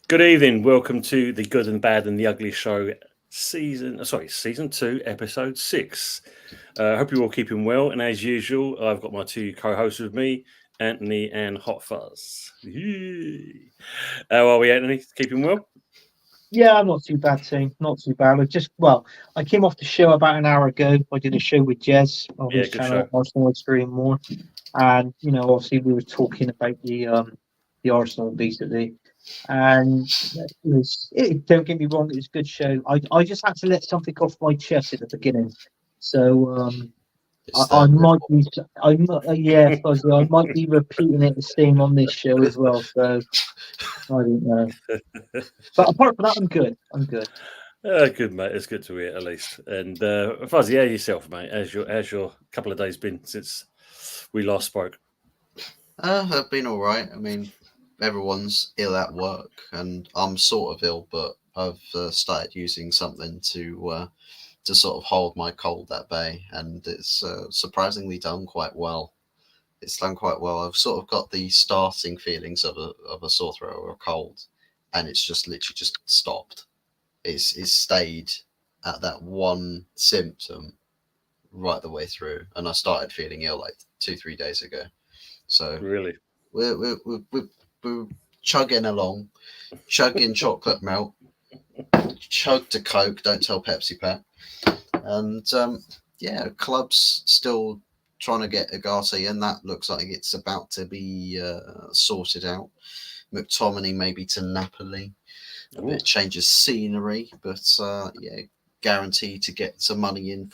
Good evening. Welcome to the Good and Bad and the Ugly Show, season 2, episode 6. I hope you're all keeping well. And as usual, I've got my two co-hosts with me, Anthony and HotFuzz. How are we, Anthony? Keeping well? Yeah, I'm not too bad, team. Not too bad. I came off the show about an hour ago. I did a show with Jez on his channel, Arsenal Extreme More, and obviously we were talking about the Arsenal basically. And don't get me wrong, it was a good show. I just had to let something off my chest at the beginning, so I might be repeating it the same on this show as well. So I don't know, but apart from that, I'm good. Good, mate. It's good to hear at least. And Fuzzy, how yourself, mate? How's your couple of days been since we last spoke? I've been all right. I mean, everyone's ill at work, and I'm sort of ill, but I've started using something to sort of hold my cold at bay, and it's surprisingly done quite well. It's done quite well. I've sort of got the starting feelings of a sore throat or a cold, and it's just literally just stopped. It's stayed at that one symptom right the way through, and I started feeling ill like 2-3 days ago. So really, we're chugging along, chugging chocolate melt, chug to Coke, don't tell Pepsi Pat. And club's still trying to get Agate, and that looks like it's about to be sorted out. McTominay maybe to Napoli. A bit changes scenery, but guaranteed to get some money in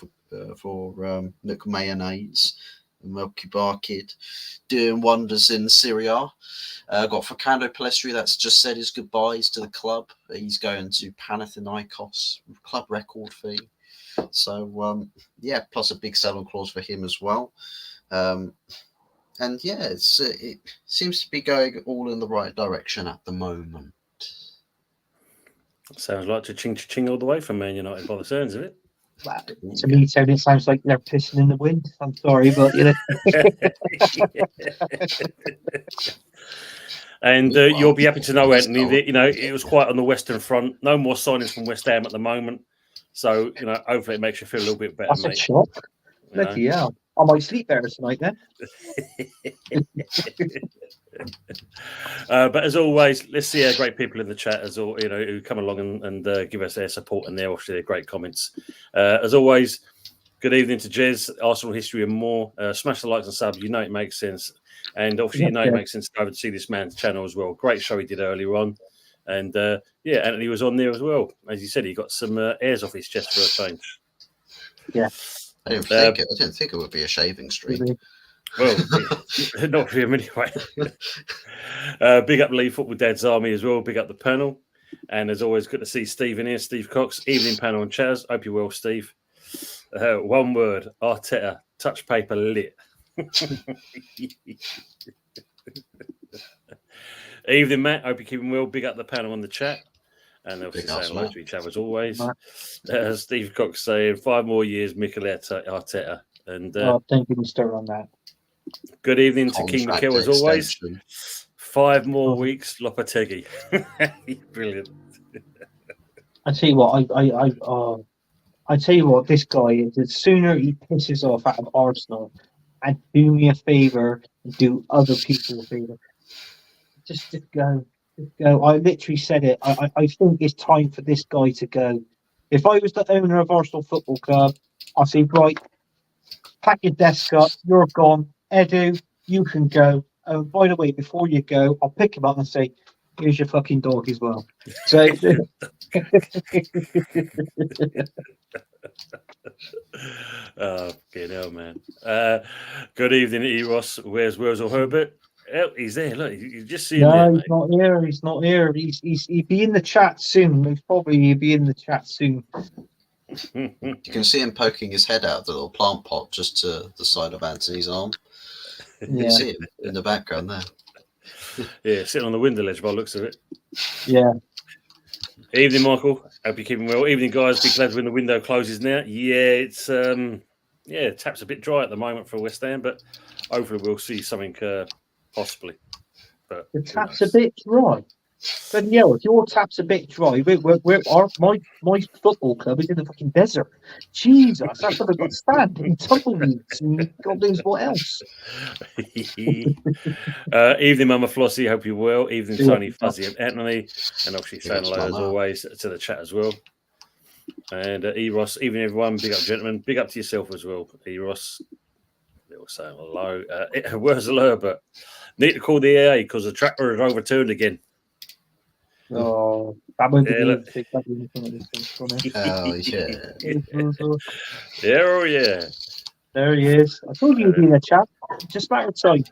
for Nook Mayonnaise. Milky Bar Kid doing wonders in Serie A. Got Fernando Palestri that's just said his goodbyes to the club. He's going to Panathinaikos, club record fee. So plus a big sell-on clause for him as well. It seems to be going all in the right direction at the moment. Sounds like cha-ching all the way from Man United by the sounds of it. Well, to me, Tony, it sounds like they're pissing in the wind. I'm sorry, but And you'll be happy to know, Anthony, that it was quite on the Western Front. No more signings from West Ham at the moment. So hopefully it makes you feel a little bit better. That's mate. A shock. Bloody hell. I might sleep better tonight then. But as always, let's see our great people in the chat who come along and give us their support and their great comments. As always, good evening to Jez, Arsenal history and more. Smash the likes and subs. You know it makes sense, and obviously it makes sense to go over to see this man's channel as well. Great show he did earlier on, and Anthony was on there as well. As you said, he got some airs off his chest for a change. Yeah. I didn't think it would be a shaving stream. Well, not for him anyway. Big up Lee Football Dad's Army as well. Big up the panel. And as always, good to see Steve in here. Steve Cox, evening panel and Chaz. Hope you're well, Steve. One word, Arteta, touch paper lit. Evening, Matt. Hope you're keeping well. Big up the panel on the chat. And obviously saying hello to each other as always. Steve Cox saying 5 more years, Mikel Arteta. And don't get me started on that. Good evening to King Mikel as always. 5 more weeks, Lopetegui. Brilliant. I tell you what, I tell you what, this guy is. The sooner he pisses off out of Arsenal, and do me a favour and do other people a favour, just go. I literally said it. I think it's time for this guy to go. If I was the owner of Arsenal Football Club, I'd say, right, pack your desk up. You're gone. Edu, you can go. Oh, by the way, before you go, I'll pick him up and say, here's your fucking dog as well. So Oh, good hell, man. Good evening, Eros. Where's or Herbert? Oh, he's there. Look, you just see him there, No, he's mate. not here. He's not here. He'll be in the chat soon. He'll be in the chat soon. You can see him poking his head out of the little plant pot just to the side of Anthony's arm. You Yeah, can see him in the background there. Yeah, sitting on the window ledge by the looks of it. yeah. Evening, Michael. Hope you're keeping well. Evening, guys. Be glad when the window closes now. Yeah, it's tap's a bit dry at the moment for West Ham, but hopefully we'll see something possibly. But The who tap's a knows? bit dry. But yeah, if your tap's a bit dry, my football club is in the fucking desert. Jesus, that's what I've got stand and tumbleweeds and God knows what else. Evening, Mama Flossie. Hope you're well. Evening, Yeah. Tony, Fuzzy, and Anthony, and obviously saying Yes, hello as Mama. always to the chat as well. And Eros, evening, everyone. Big up, gentlemen. Big up to yourself as well, Eros. They were saying hello. Where's Herbert? Need to call the AA because the tractor is overturned again. Oh, that won't be Yeah, look. the Oh, yeah. Yeah, oh yeah. There he is. I told you he'd be in the chat. Just a matter of time.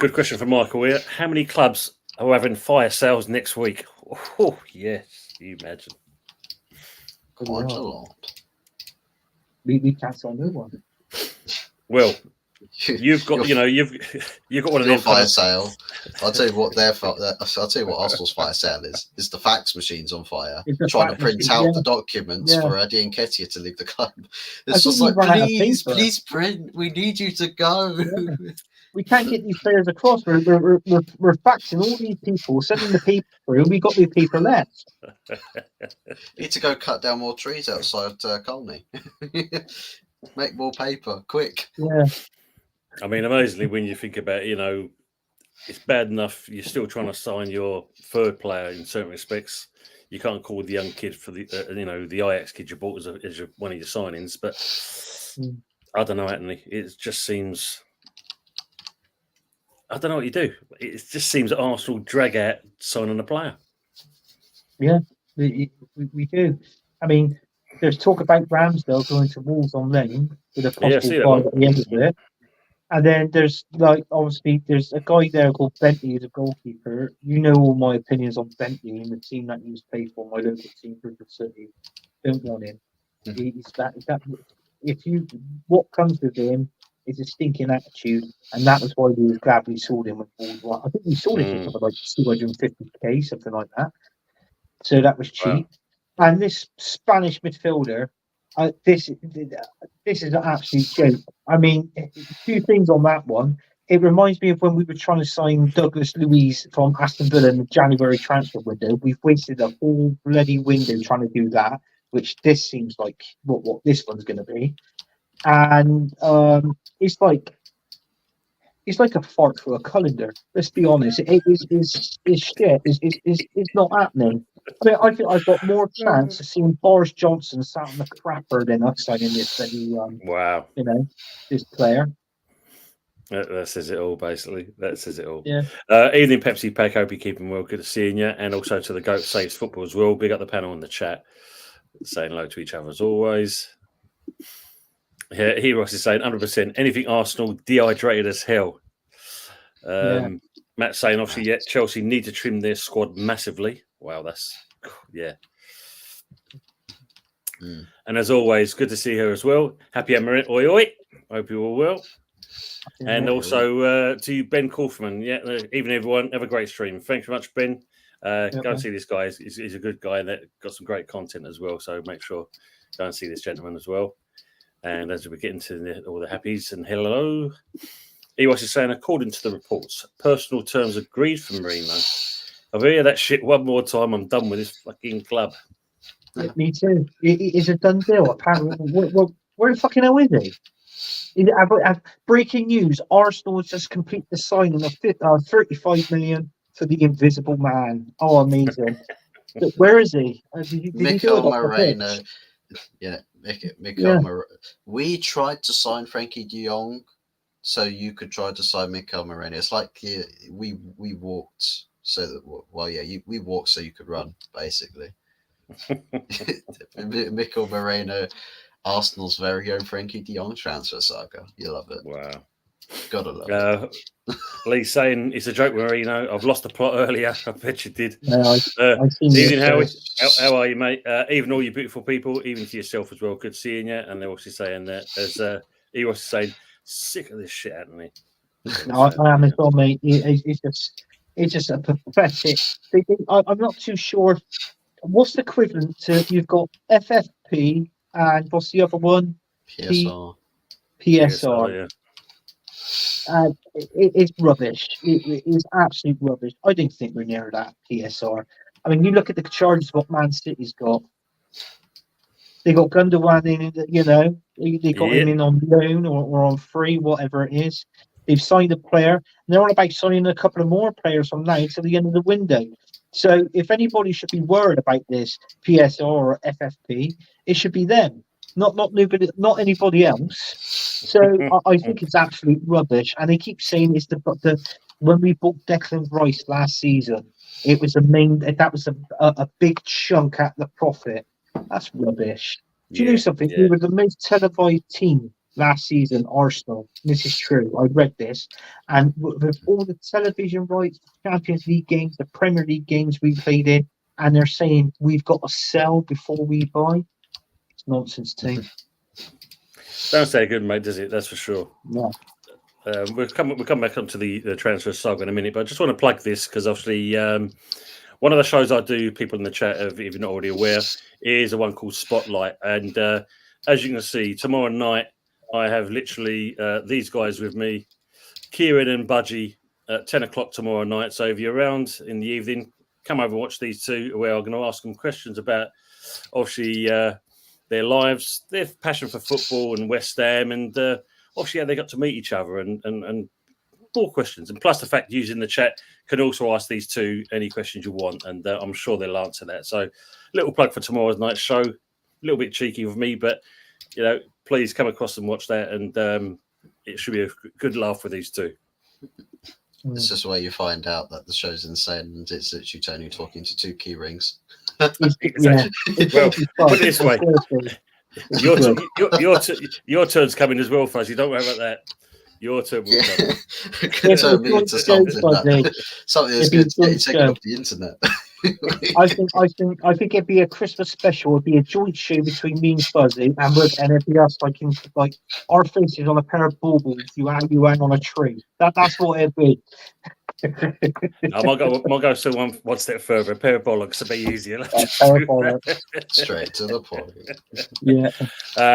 Good question from Michael here. How many clubs are having fire sales next week? Oh, yes. You imagine. Quite a lot. We can't sell no one. Well, you've got you've got one of your them fire sale. I'll tell you what I'll tell you what Arsenal's fire sale is the fax machines on fire, It's the trying to fax print machine, out yeah. the documents Yeah. for Eddie and Ketia to leave the club. I It's think just we like, ran out of paper. please print. We need you to go. Yeah. We can't get these players across. We're faxing all these people, sending the paper through. We got the paper left. Need to go cut down more trees outside Colney. Make more paper, quick. Yeah. I mean, amazingly, when you think about it, it's bad enough you're still trying to sign your third player in certain respects. You can't call the young kid for the the Ajax kid you bought as one of your signings, but I don't know, Anthony. It just seems. I don't know what you do. It just seems that Arsenal drag out signing a player. Yeah, we do. I mean, there's talk about Ramsdale going to Wolves on loan with a Yeah, I see possible that buy one. at the end of it. And then there's obviously there's a guy there called Bentley, who's a goalkeeper. You know all my opinions on Bentley and the team that he's played for, my local team, Bristol City. Don't want him. He's that. What comes with him is a stinking attitude, and that was why we was glad we sold him with Wolves. I think we sold him for something like 250k, something like that. So that was cheap. Wow. And this Spanish midfielder, this is an absolute joke. I mean, two things on that one. It reminds me of when we were trying to sign Douglas Luiz from Aston Villa in the January transfer window. We've wasted a whole bloody window trying to do that, which this seems like what this one's going to be. And it's like a fart for a colander. Let's be honest. It's shit. It's not happening. I mean, I think I've got more chance of seeing Boris Johnson sat on the crapper than us signing this Wow. This player. That says it all, basically. That says it all. Yeah. Evening, Pepsi Pack. Hope you're keeping well. Good to seeing you. And also to the Goat Saves Football as well. Big up the panel in the chat. Saying hello to each other as always. Yeah, Heros is saying 100%. Anything Arsenal, dehydrated as hell. Matt saying, obviously, Chelsea need to trim their squad massively. Wow, that's, yeah. And as always, good to see her as well. Happy Amaret, oi oi. Hope you're all well. And also to Ben Kaufman. Yeah, even everyone, have a great stream. Thanks very much, Ben. Go and see this guy. He's a good guy and got some great content as well. So make sure go and see this gentleman as well. And as we get into all the happies and hello, Ewas is saying, according to the reports, personal terms agreed for Mourinho. I've heard that shit one more time. I'm done with this fucking club. Yeah, me too. It's a done deal. Apparently, where the fucking hell is he? Breaking news: Arsenal has just completed the signing of 35 million for the Invisible Man. Oh, amazing! Where is he? Did Mikel Moreno. Yeah, Mikel Moreno. We tried to sign Frankie de Jong, so you could try to sign Mikel Moreno. It's like we walked so that we walked so you could run, basically. Mikel Moreno, Arsenal's very own Frankie de Jong transfer saga. You love it. Wow. Gotta love it. Lee saying it's a joke, Marino. I've lost the plot earlier. I bet you did. I've seen Evening, Howie. this. How are you, mate? Even all you beautiful people, even to yourself as well. Good seeing you. And they're also saying that, as he was saying, sick of this shit, Anthony. No, I am as well, mate. It's just a pathetic. I'm not too sure. What's the equivalent to? You've got FFP and what's the other one? PSR. PSR. Yeah. It's rubbish. It is absolute rubbish. I didn't think we're near that PSR. I mean, you look at the charges what Man City's got. They got Gundogan in, they got him in on loan or on free, whatever it is. They've signed a player, and they're on about signing a couple of more players from now to the end of the window. So if anybody should be worried about this PSR or FFP, it should be them, not anybody else. So I think it's absolute rubbish. And they keep saying it's the when we bought Declan Rice last season, it was that was a big chunk at the profit. That's rubbish. Do you know something? We were the most televised team last season, Arsenal. This is true. I read this. And with all the television rights, the Champions League games, the Premier League games we played in, and they're saying we've got to sell before we buy. It's nonsense, team. Don't say good, mate, does it? That's for sure. Yeah. We'll come back onto the transfer saga in a minute, but I just want to plug this because obviously one of the shows I do, people in the chat, if you're not already aware, is a one called Spotlight. And as you can see, tomorrow night, I have literally these guys with me, Kieran and Budgie, at 10 o'clock tomorrow night. So if you're around in the evening, come over and watch these two, where I'm going to ask them questions about, obviously, their lives, their passion for football and West Ham, and obviously how they got to meet each other, and more questions. And plus the fact using the chat can also ask these two any questions you want, and I'm sure they'll answer that. So little plug for tomorrow's night show, a little bit cheeky with me, but please come across and watch that, and it should be a good laugh with these two. It's just where you find out that the show's insane, and it's literally Tony talking to two key rings. Exactly. Well, put it this way: your turn's coming as well, Fuzz. You don't worry about that. Your turn will come. Turn me into something that's getting taken off the internet. I think it'd be a Christmas special. It'd be a joint show between me and Fuzzy, and it'd be us like our faces on a pair of baubles. You hang on a tree. That's what it'd be. I might go still one step further. A pair of bollocks would be easier. Straight to the point. Yeah.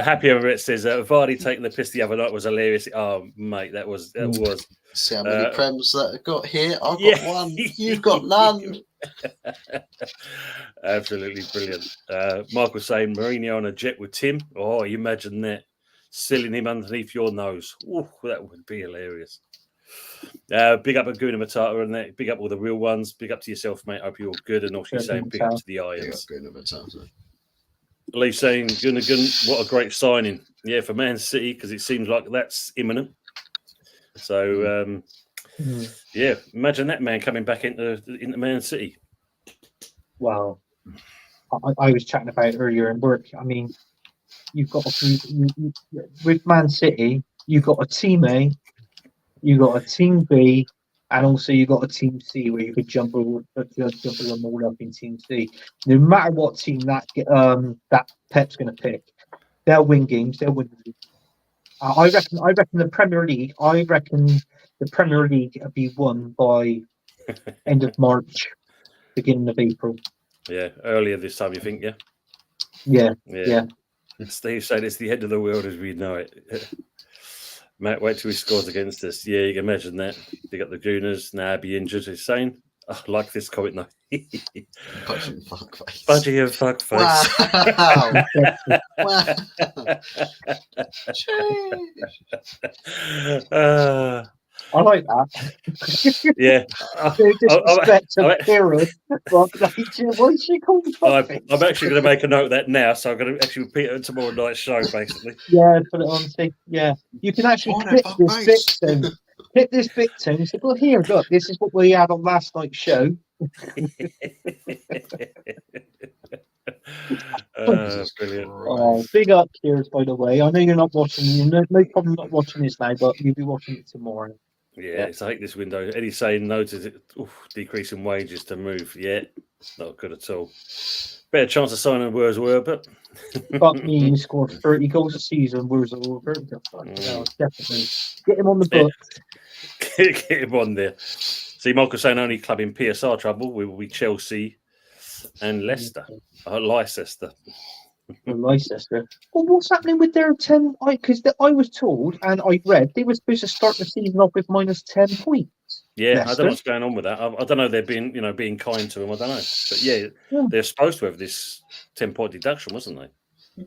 Happy Herbert says Vardy taking the piss the other night was hilarious. Oh, mate, that was. See how many prems that I got here? I've got one. You've got none. Absolutely brilliant. Michael saying Mourinho on a jet with Tim. Oh, you imagine that, sealing him underneath your nose. Ooh, that would be hilarious. Big up Aguna Matata and that. Big up all the real ones. Big up to yourself, mate. Hope you're all good. And also saying big up to the Irons. Lee saying Gundogan, what a great signing. Yeah, for Man City, because it seems like that's imminent. So yeah, imagine that man coming back into Man City. Wow. I was chatting about it earlier in work. I mean, you've got with Man City, you've got a team A, you got a team B, and also you got a team C where you could jump them all up in team C. No matter what team that Pep's going to pick, they'll win games. They'll win. I reckon the Premier League. I reckon the Premier League will be won by end of March, beginning of April. Yeah, earlier this time, you think? Yeah. Steve said it's the end of the world as we know it. Matt, wait till he scores against us. Yeah, you can imagine that. They got the Gooners, now be injured. He's saying, I like this comment now. Budgie and fuckface. Budgie and fuckface. Wow. I like that. Yeah. Disrespect to Kieran. What's she called? I'm actually going to make a note of that now, so I'm going to actually repeat it on tomorrow night's show, basically. Yeah, put it on. Yeah, you can actually clip this bit. hit this bit, Tony. He said, well, here, look, this is what we had on last night's show. Jesus Brilliant. Oh, Christ. big up, Kiers, by the way. I know you're not watching, no problem not watching this now, but you'll be watching it tomorrow. Yeah, it's like this window. Eddie saying no to decrease in wages to move. Yeah, not good at all. Better chance of signing words were, but Fuck me, you scored 30 goals a season. Where's over? Definitely. Get him on the book. get him on there. See, Michael saying only club in PSR trouble will be Chelsea and Leicester. Leicester. Leicester. Well, what's happening with their 10? Because I was told and I read they were supposed to start the season off with minus 10 points. Yeah, Leicester. I don't know what's going on with that. I don't know. They're being kind to him. I don't know. But yeah, they're supposed to have this 10-point deduction, wasn't they?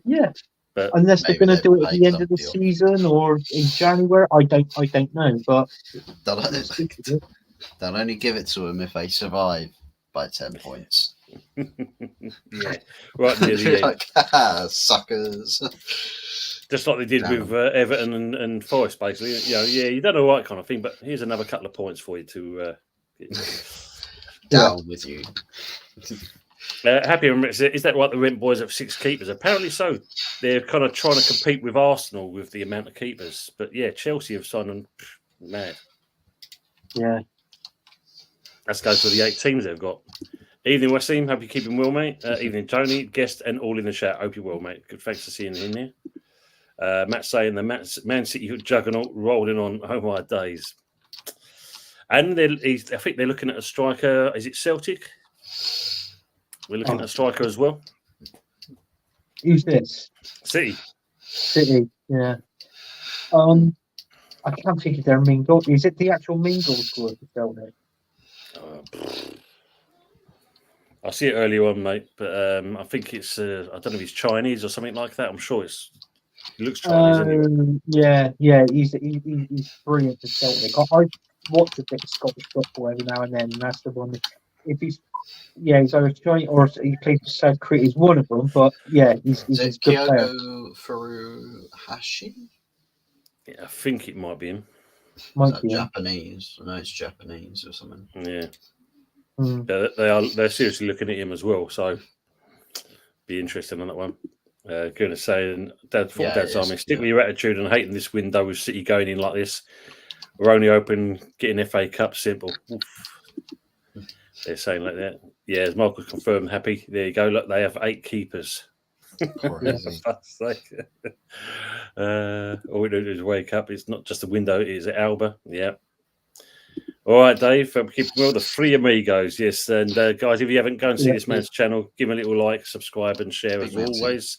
Yeah. But unless they're maybe going to do it at they've the paid end of the some season or in January, I don't know. But they'll only give it to them if they survive by 10 points. Yeah, right near the end. Like, suckers. Just like they did with Everton and Forest, basically. You don't know what kind of thing, but here's another couple of points for you to down with you. Happy is that right? The Rent Boys have 6 keepers. Apparently so. They're kind of trying to compete with Arsenal with the amount of keepers. But yeah, Chelsea have signed them mad. Yeah. Let's go to the 8 teams they've got. Evening, Wasim. Hope you're keeping well, mate. Evening, Tony. Guest and all in the chat. Hope you're well, mate. Good. Thanks for seeing you in there. Matt saying the Man City juggernaut rolling on. Oh my days. And I think they're looking at a striker. Is it Celtic? We're looking at a striker as well. Who's this? City. Yeah. I can't think of their main goal. Is it the actual main goal scorer for Celtic? I see it earlier on, mate, but I think it's I don't know if he's Chinese or something like that. I'm sure he looks Chinese anyway. Yeah, he's brilliant for Celtic. I watch a bit of Scottish football every now and then, and that's the one. If he's either Chinese or he plays for South Korea. He's one of them, but yeah, he's a good player. Kyogo Furuhashi? Yeah, I think it might be him. Might be Japanese. I know it's Japanese or something. Yeah. Mm. They're seriously looking at him as well, so be interesting on that one. Going to say, Dad's army, stick with your attitude and hating this window with City going in like this. We're only open getting FA Cup simple. Oof. They're saying like that. Yeah, as Michael confirmed, happy. There you go. Look, they have 8 keepers. For fuck's sake. All we do is wake up. It's not just a window, it is Alba. Yeah. All right, Dave. Keep well. The Three Amigos. Yes. And guys, if you haven't, go and see this man's channel. Give him a little like, subscribe, and share as always.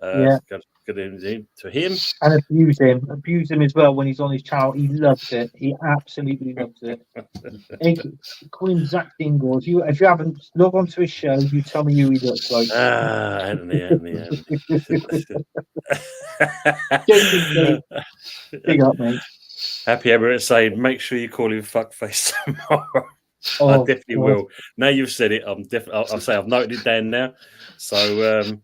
Good evening to him. And abuse him as well when he's on his channel. He loves it. He absolutely loves it. Call him Zach Dingles. If you haven't, log on to his show. You tell me who he looks like. Anthony. Big up, mate. Happy Herbert saying, make sure you call him fuckface tomorrow. I definitely will. Now you've said it, I'll say I've noted it down now. So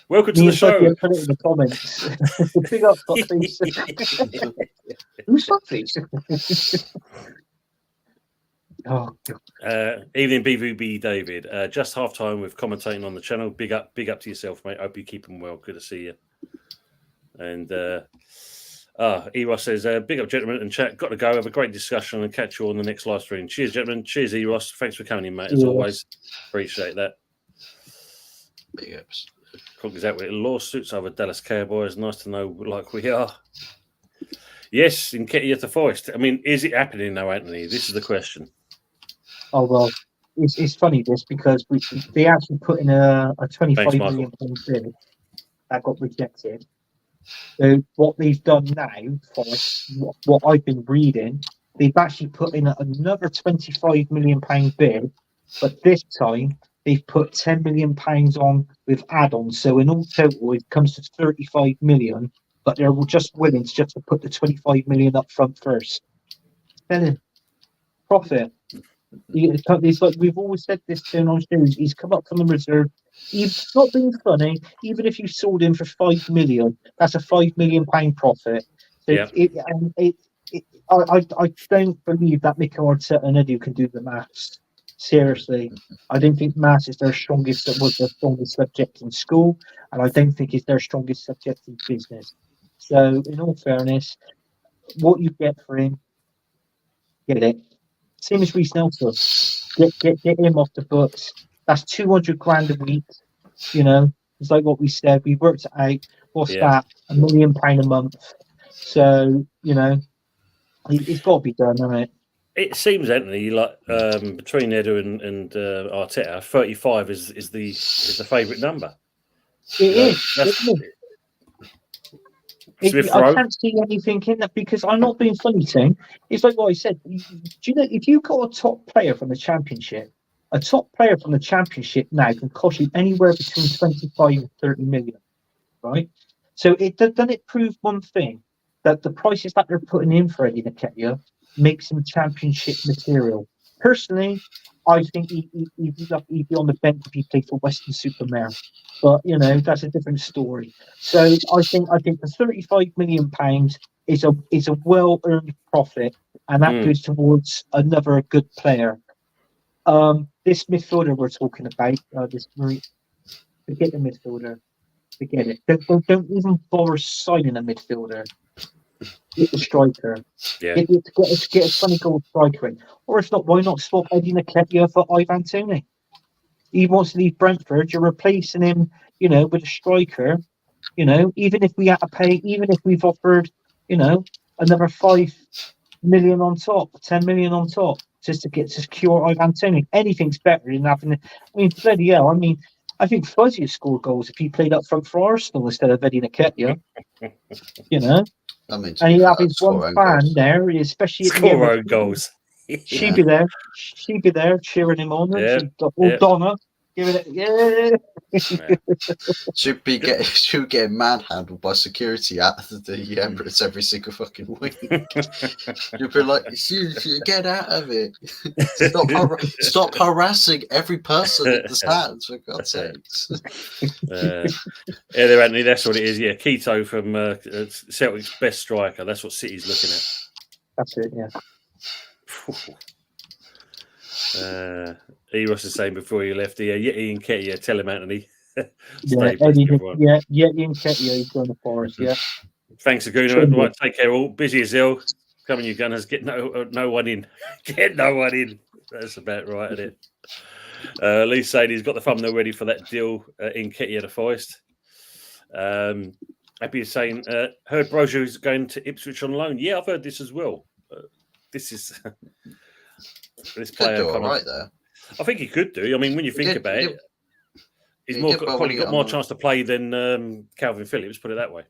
welcome to the show. Put it in the comments. Big up, fuckface. Who's fuckface? Evening, BVB David. Just half time with commentating on the channel. Big up to yourself, mate. Hope you're keeping well. Good to see you. And Eros says, big up, gentlemen, and chat. Got to go. Have a great discussion and catch you on the next live stream. Cheers, gentlemen. Cheers, Eros. Thanks for coming in, mate. As always, appreciate that. Big ups. Cook's out with lawsuits over Dallas Cowboys. Nice to know, like we are. Yes, in Ketty at the Forest. I mean, is it happening now, Anthony? This is the question. Oh, well, it's funny this because they actually put in a 25 million bid that got rejected. So what they've done now, for what I've been reading, they've actually put in another £25 million bid, but this time they've put £10 million on with add-ons. So in all total, it comes to 35 million, but they're just willing to put the 25 million up front first. Then profit. It's like we've always said this to him on shows. He's come up from the reserve. He's not being funny. Even if you sold him for 5 million, that's a £5 million profit. So I don't believe that Mikel Arteta and Edu can do the maths. Seriously, I don't think maths is their strongest. Was their strongest subject in school, and I don't think it's their strongest subject in business. So, in all fairness, what you get for him, get it. Same as Reece Nelson. Get him off the books. That's 200 grand a week. You know, it's like what we said. We worked it out. What's that? £1 million a month. So, you know, it's got to be done, hasn't it? It seems, Anthony, like between Edu and Arteta, 35 is the favourite number. It is. I can't see anything in that because I'm not being funny, Tim. It's like what I said. Do you know if you got a top player from the Championship, a top player from the Championship now can cost you anywhere between 25 and 30 million, right? So doesn't it prove one thing, that the prices that they're putting in for Eddie Nketiah makes him Championship material. Personally, I think he'd be on the bench if he played for Western-super-Mare. But you know, that's a different story. So I think the £35 million is a well-earned profit, and that goes towards another good player. This midfielder we're talking about, forget the midfielder. Forget it. Don't even bother signing a midfielder. Get the striker. Yeah. Get a 20-goal striker in. Or if not, why not swap Eddie Nketiah for Ivan Toney? He wants to leave Brentford. You're replacing him, you know, with a striker. You know, even if we've offered, you know, another 5 million on top, 10 million on top, just to secure Ivan Toney. Anything's better than having. I mean, bloody hell. I mean, I think Fuzzy scored goals if he played up front for Arsenal instead of Eddie Nketiah. You know, I mean, and he have his one fan goals. There, especially at the Score end. own goals. She'd be there. She'd be there cheering him on. Donna, give it. Yeah. Should be getting manhandled by security at the Emirates every single fucking week. You'd be like, get out of it! Stop harassing every person in the stands, for God's sakes. There, Anthony. That's what it is. Yeah, Quito from Celtic's best striker. That's what City's looking at. That's it. Yeah. Eros is saying before he left, Yeti and Nketiah, tell him, Anthony. Eddie and Nketiah, he's going to Forest. Yeah. Thanks, Aguna. Right, take care, all. Busy as hell. Come on, you gunners. Get no one in. Get no one in. That's about right, isn't it? Lee saying he's got the thumbnail ready for that deal in Nketiah to Forest. Happy is saying, heard Brozier is going to Ipswich on loan. Yeah, I've heard this as well. This is this player all right there. I think he could do. I mean, when you think about it, he's probably got more chance to play than Calvin Phillips. Put it that way.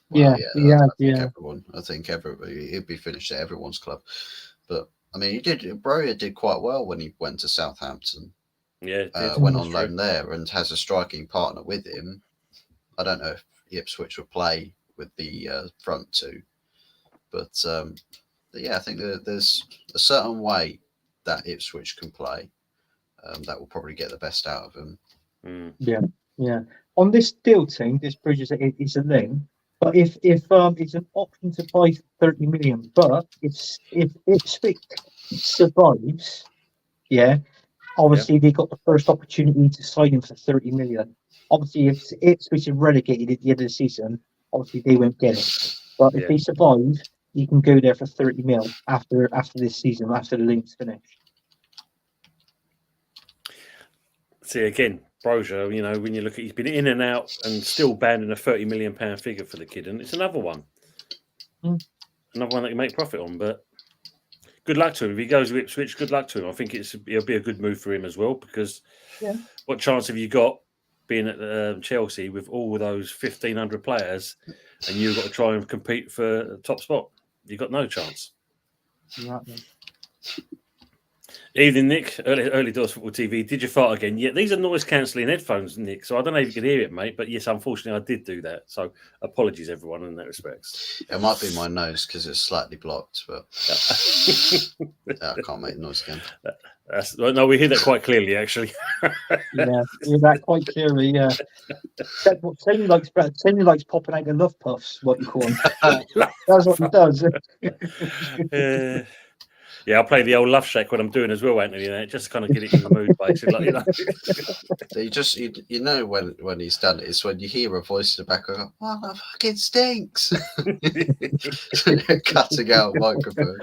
Well, I think everybody he'd be finished at everyone's club. But I mean, Brozier did quite well when he went to Southampton. Yeah, went on loan there and has a striking partner with him. I don't know if Ipswich will play with the front two, but yeah, I think there's a certain way that Ipswich can play that will probably get the best out of him. Yeah. On this deal team, this bridge is a thing. But if it's an option to buy for 30 million, but if Ipswich survives, obviously they got the first opportunity to sign him for 30 million. Obviously, if Ipswich is relegated at the end of the season, obviously they won't get it. But if they survive, you can go there for 30 mil after this season, after the league's finished. See, again, Brozier, you know, when you look at, he's been in and out and still banding a £30 million figure for the kid, and it's another one. Another one that you make profit on, but good luck to him. If he goes to Ipswich, good luck to him. I think it'll be a good move for him as well, because what chance have you got being at Chelsea with all those 1,500 players and you've got to try and compete for the top spot? You've got no chance. Exactly. Evening, Nick. Early Doors Football TV. Did you fart again? Yeah, these are noise cancelling headphones, Nick. So I don't know if you can hear it, mate. But yes, unfortunately, I did do that. So apologies, everyone, in that respect. It might be my nose because it's slightly blocked, but I can't make noise again. No, we hear that quite clearly, actually. Yeah, hear that quite clearly. Yeah, Tony likes popping out the love puffs. What you call them? That's what he does. Yeah, I'll play the old Love Shack when I'm doing as well, Anthony. Just to kind of get it in the mood, basically. You know when he's done it, it's when you hear a voice in the back go, "Oh, that fucking stinks!" Cutting out microphone.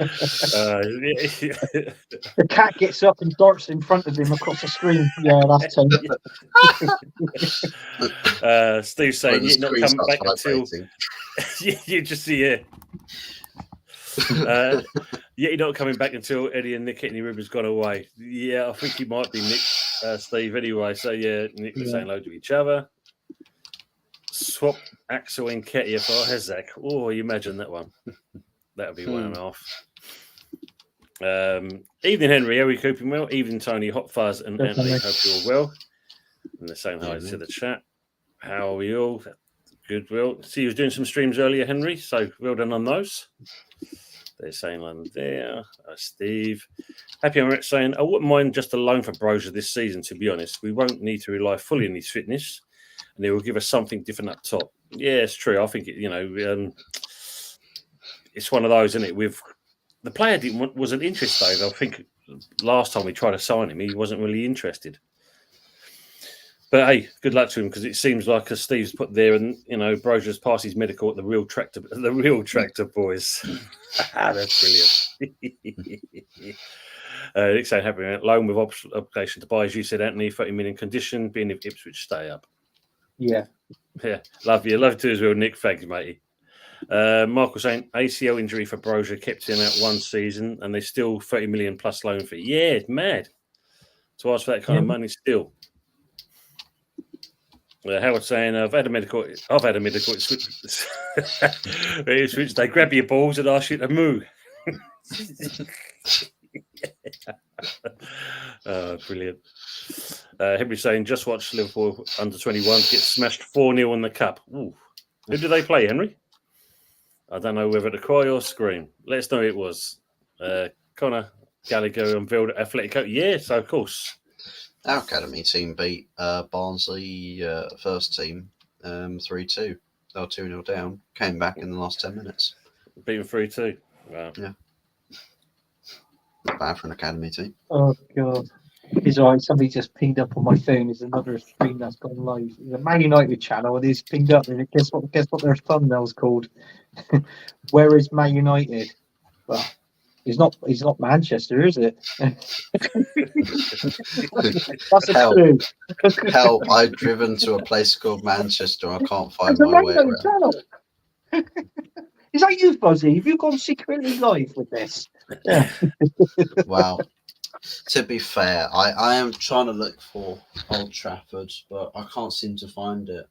The cat gets up and darts in front of him across the screen. Yeah, that's Tony. Steve saying you're not coming back until you just see it. You're not coming back until Eddie and Nick Hitney Ribber's gone away. Yeah, I think he might be Nick, Steve. Anyway, so yeah, Nick was saying hello to each other. Swap Axel and Ketty for Hezek. Oh, you imagine that one? That would be 1.5. Evening, Henry. Are we coping well? Evening, Tony, Hot Fuzz, and Anthony. Hope you're all well. And they're saying hi to the chat. How are we all? Good. Well, see, you was doing some streams earlier, Henry. So well done on those. They're saying I'm there. Steve. Happy Emirates saying, I wouldn't mind just a loan for Brozier this season, to be honest. We won't need to rely fully on his fitness, and he will give us something different up top. Yeah, it's true. I think, it's one of those, isn't it? With the player wasn't interested. I think last time we tried to sign him, he wasn't really interested. But hey, good luck to him because it seems like as Steve's put there, and Brozier's passed his medical at the real tractor boys. That's brilliant. Nick's saying happy loan with obligation to buy, as you said, Anthony, 30 million condition, being if Ipswich stay up. Yeah. Love you too as well, Nick. Thanks, matey. Michael saying ACL injury for Brozier kept him out one season, and they still 30 million plus loan fee. Yeah, it's mad to ask for that kind of money still. Howard saying, I've had a medical. It's switch. They grab your balls and ask you to move. Brilliant. Henry saying, just watch Liverpool under 21 get smashed 4-0 in the cup. Ooh. Who did they play, Henry? I don't know whether to cry or scream. Let us know who it was. Connor Gallagher unveiled Atletico. Yes, of course. Our academy team beat Barnsley first team 3-2. They were 2-0 down. Came back in the last 10 minutes. Beat them 3-2. Wow. Yeah. Not bad for an academy team. Oh, God. It's all right. Somebody just pinged up on my phone. There's another stream that's gone live. The Man United channel, and it's pinged up. And guess what their thumbnail's called? Where is Man United? Well, It's not Manchester, is it? That's a clue. Help! I've driven to a place called Manchester. I can't find my way around. Is that you, Fuzzy? Have you gone secretly live with this? Yeah. Wow. To be fair, I am trying to look for Old Trafford, but I can't seem to find it.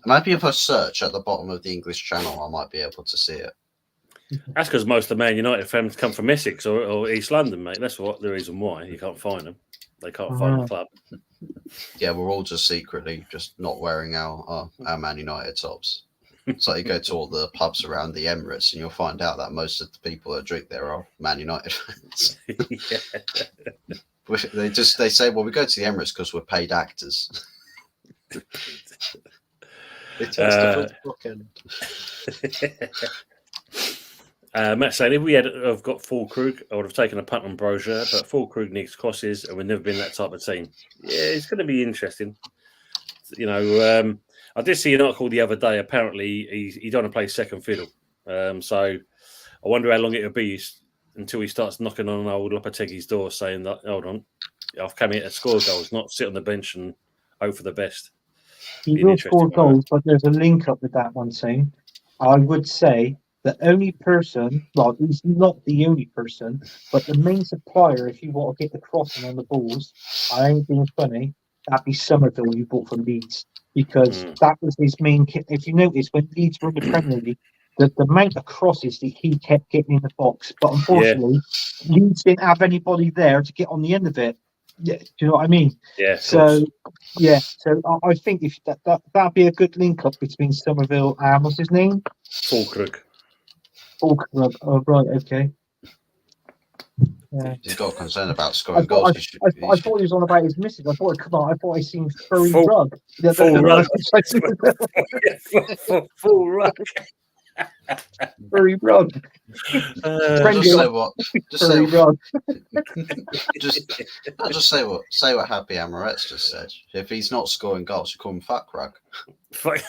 Maybe if I search at the bottom of the English Channel, I might be able to see it. That's because most of the Man United fans come from Essex or East London, mate. That's the reason why you can't find them. They can't find the club. Yeah, we're all just secretly just not wearing our Man United tops. It's like you go to all the pubs around the Emirates and you'll find out that most of the people that drink there are Man United fans. They say, well, we go to the Emirates because we're paid actors. It turns the bookend. Matt saying, if we have got full Krug, I would have taken a punt on Brozier, but full Krug needs crosses, and we've never been that type of team. Yeah, it's going to be interesting. I did see an article the other day. Apparently, he don't want to play second fiddle. So I wonder how long it'll be until he starts knocking on old Lopetegui's door, saying that, hold on, I've come here to score goals, not sit on the bench and hope for the best. He will score goals, but there's a link up with that one soon. I would say the only person, well, he's not the only person, but the main supplier, if you want to get the crossing on the balls, I ain't being funny, that'd be Somerville you bought from Leeds. Because that was his main kit. If you notice, when Leeds were in the Premier League, the amount of crosses that he kept getting in the box, but unfortunately, Leeds didn't have anybody there to get on the end of it. Yeah, do you know what I mean? Yeah. So I think if that'd be a good link up between Somerville and what's his name? Fulkrug. Fulkrug. Oh right, okay. Yeah. He's got concern about I scoring thought, goals. I thought he was on about his missus. I thought, come on, I thought I seen furry Full- rug. full rug. Furry Full rug. rug. Just say what. Just say Furry rug. just say what Happy Amoret's just said. If he's not scoring goals, you call him fuck rug. Fuck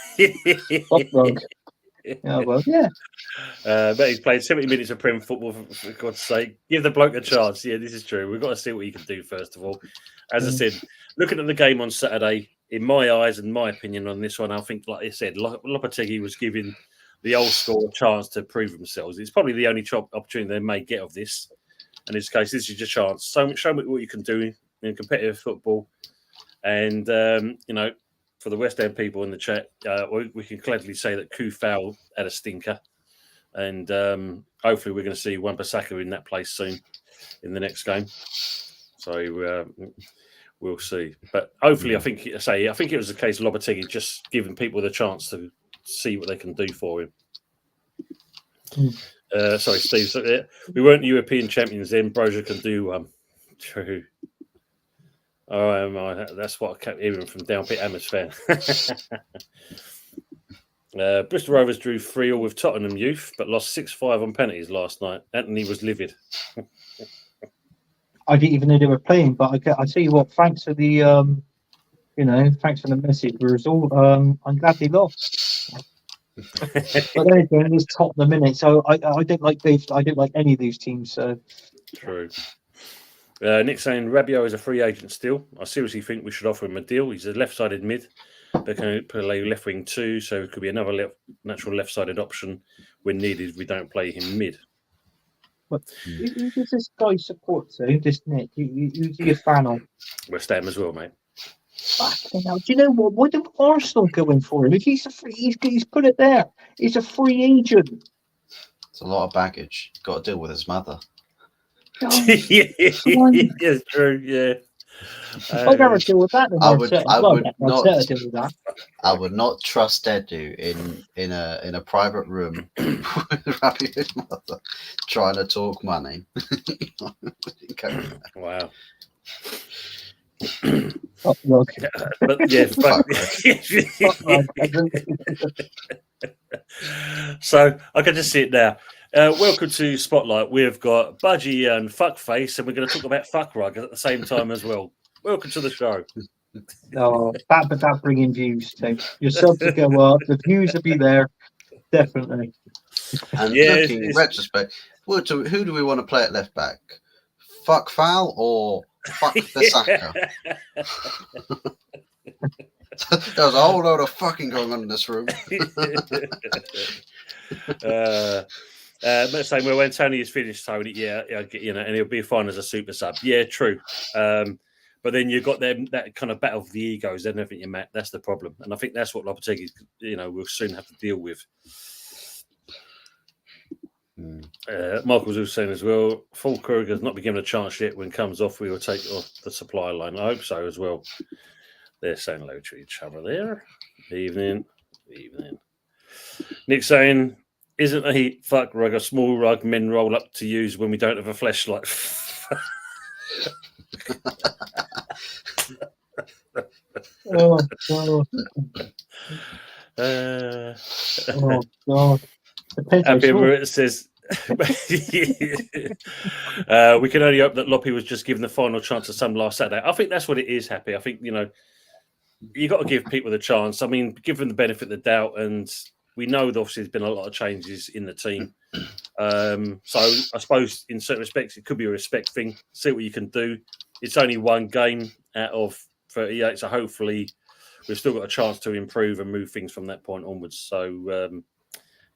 rug. Yeah, well, yeah. But he's played 70 minutes of Prem football, for God's sake. Give the bloke a chance. Yeah, this is true. We've got to see what he can do, first of all. As I said, looking at the game on Saturday, in my eyes and my opinion on this one, I think, like I said, Lopetegui was giving the old school a chance to prove themselves. It's probably the only opportunity they may get of this. In this case, this is your chance. So show me what you can do in competitive football. And, for the West Ham people in the chat, we can gladly say that Kufal had a stinker. And hopefully we're going to see Wan-Bissaka in that place soon in the next game. So we'll see. But hopefully, I think it was the case of Lopetegui just giving people the chance to see what they can do for him. Sorry, Steve. So, we weren't European champions then. Brozier can do one. True. Oh, that's what I kept hearing from Downpit Hammers fan. Bristol Rovers drew 3-3 with Tottenham Youth, but lost 6-5 on penalties last night. Anthony was livid. I didn't even know they were playing, but I tell you what, thanks for the thanks for the message. I'm glad they lost. But then again, it's Tottenham minute, so I don't like any of these teams. So true. Nick saying Rabiot is a free agent still. I seriously think we should offer him a deal. He's a left-sided mid, but can play left wing too, so it could be another natural left-sided option when needed if we don't play him mid. But who does this guy support? So this Nick, who's he a fan of? West Ham as well, mate. Fucking hell. Do you know what? Why don't Arsenal go in for him? If he's he's put it there. He's a free agent. It's a lot of baggage. He's got to deal with his mother. Yeah, true. Yeah. I'd never deal with that. I would not trust Edu in a private room with Rabiot's mother trying to talk money. Wow. But yeah, so I can just see it now. Welcome to Spotlight. We've got Budgie and Fuckface, and we're going to talk about Fuck Rug at the same time as well. Welcome to the show. Oh, that bringing views too. Your subs will go up, the views will be there, definitely. And looking in retrospect, who do we want to play at left back? Fuck Foul or Fuck the Saka? There's a whole load of fucking going on in this room. Let's say when Tony is finished, Tony, and he'll be fine as a super sub. Yeah, true. But then you've got that kind of battle of the egos, then haven't you, Matt? That's the problem, and I think that's what Lopetegui, will soon have to deal with. Michael's also saying as well, Fulkrug has not been given a chance yet. When comes off, we will take off the supply line. I hope so as well. They're saying hello to each other there. Evening. Nick saying, isn't a fuck rug a small rug men roll up to use when we don't have a fleshlight? Oh God. Happy where it says we can only hope that Loppy was just given the final chance to some last Saturday. I think that's what it is, Happy. I think, you got to give people the chance. I mean, give them the benefit of the doubt, and we know that obviously there's been a lot of changes in the team. So I suppose in certain respects it could be a respect thing. See what you can do. It's only one game out of 38, so hopefully we've still got a chance to improve and move things from that point onwards. So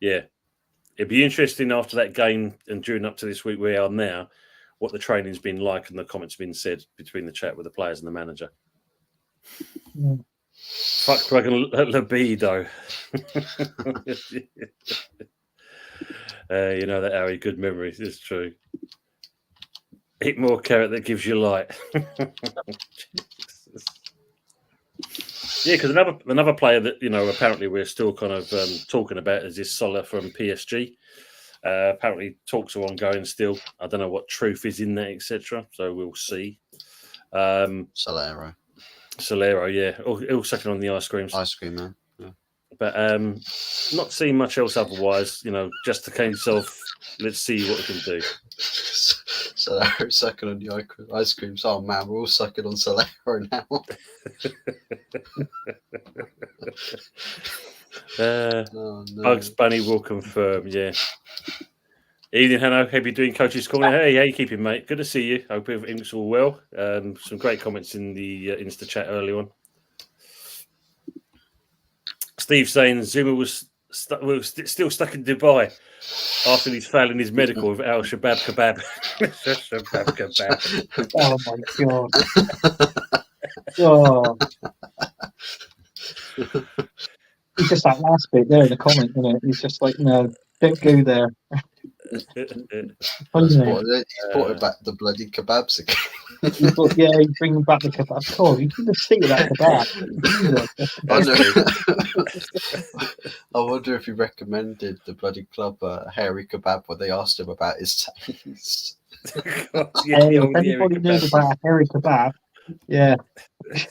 it'd be interesting after that game and during up to this week we are now, what the training's been like and the comments been said between the chat with the players and the manager. Yeah. Fuck fucking libido. You know that, Harry. Good memories. It's true. Eat more carrot that gives you light. Yeah, because another player that apparently we're still kind of talking about is this Sola from PSG. Apparently talks are ongoing still. I don't know what truth is in that, etc. So we'll see. Solero, yeah, all second on the ice creams. ice cream man. Yeah. But not seeing much else otherwise. Just to case off. Let's see what we can do. Solero sucking on the ice creams. Oh man, we're all sucking on Solero now. Oh, no. Bugs Bunny will confirm. Yeah. Evening, Hanno. Hope you're doing Coach's Corner. Hey, how you keeping, mate? Good to see you. Hope everything's all well. Some great comments in the Insta chat early on. Steve saying Zuma was still stuck in Dubai after he's failing his medical with Al Shabab Kebab. Shabab Kebab. Oh my god. Oh. It's just that last bit there in the comment, isn't it? He's just like, no, don't go there. He's brought back the bloody kebabs again. He's bringing back the kebab. God, you can just see that kebab. I wonder if he recommended the bloody club hairy kebab when they asked him about his taste. If anybody knows about a hairy kebab, yeah.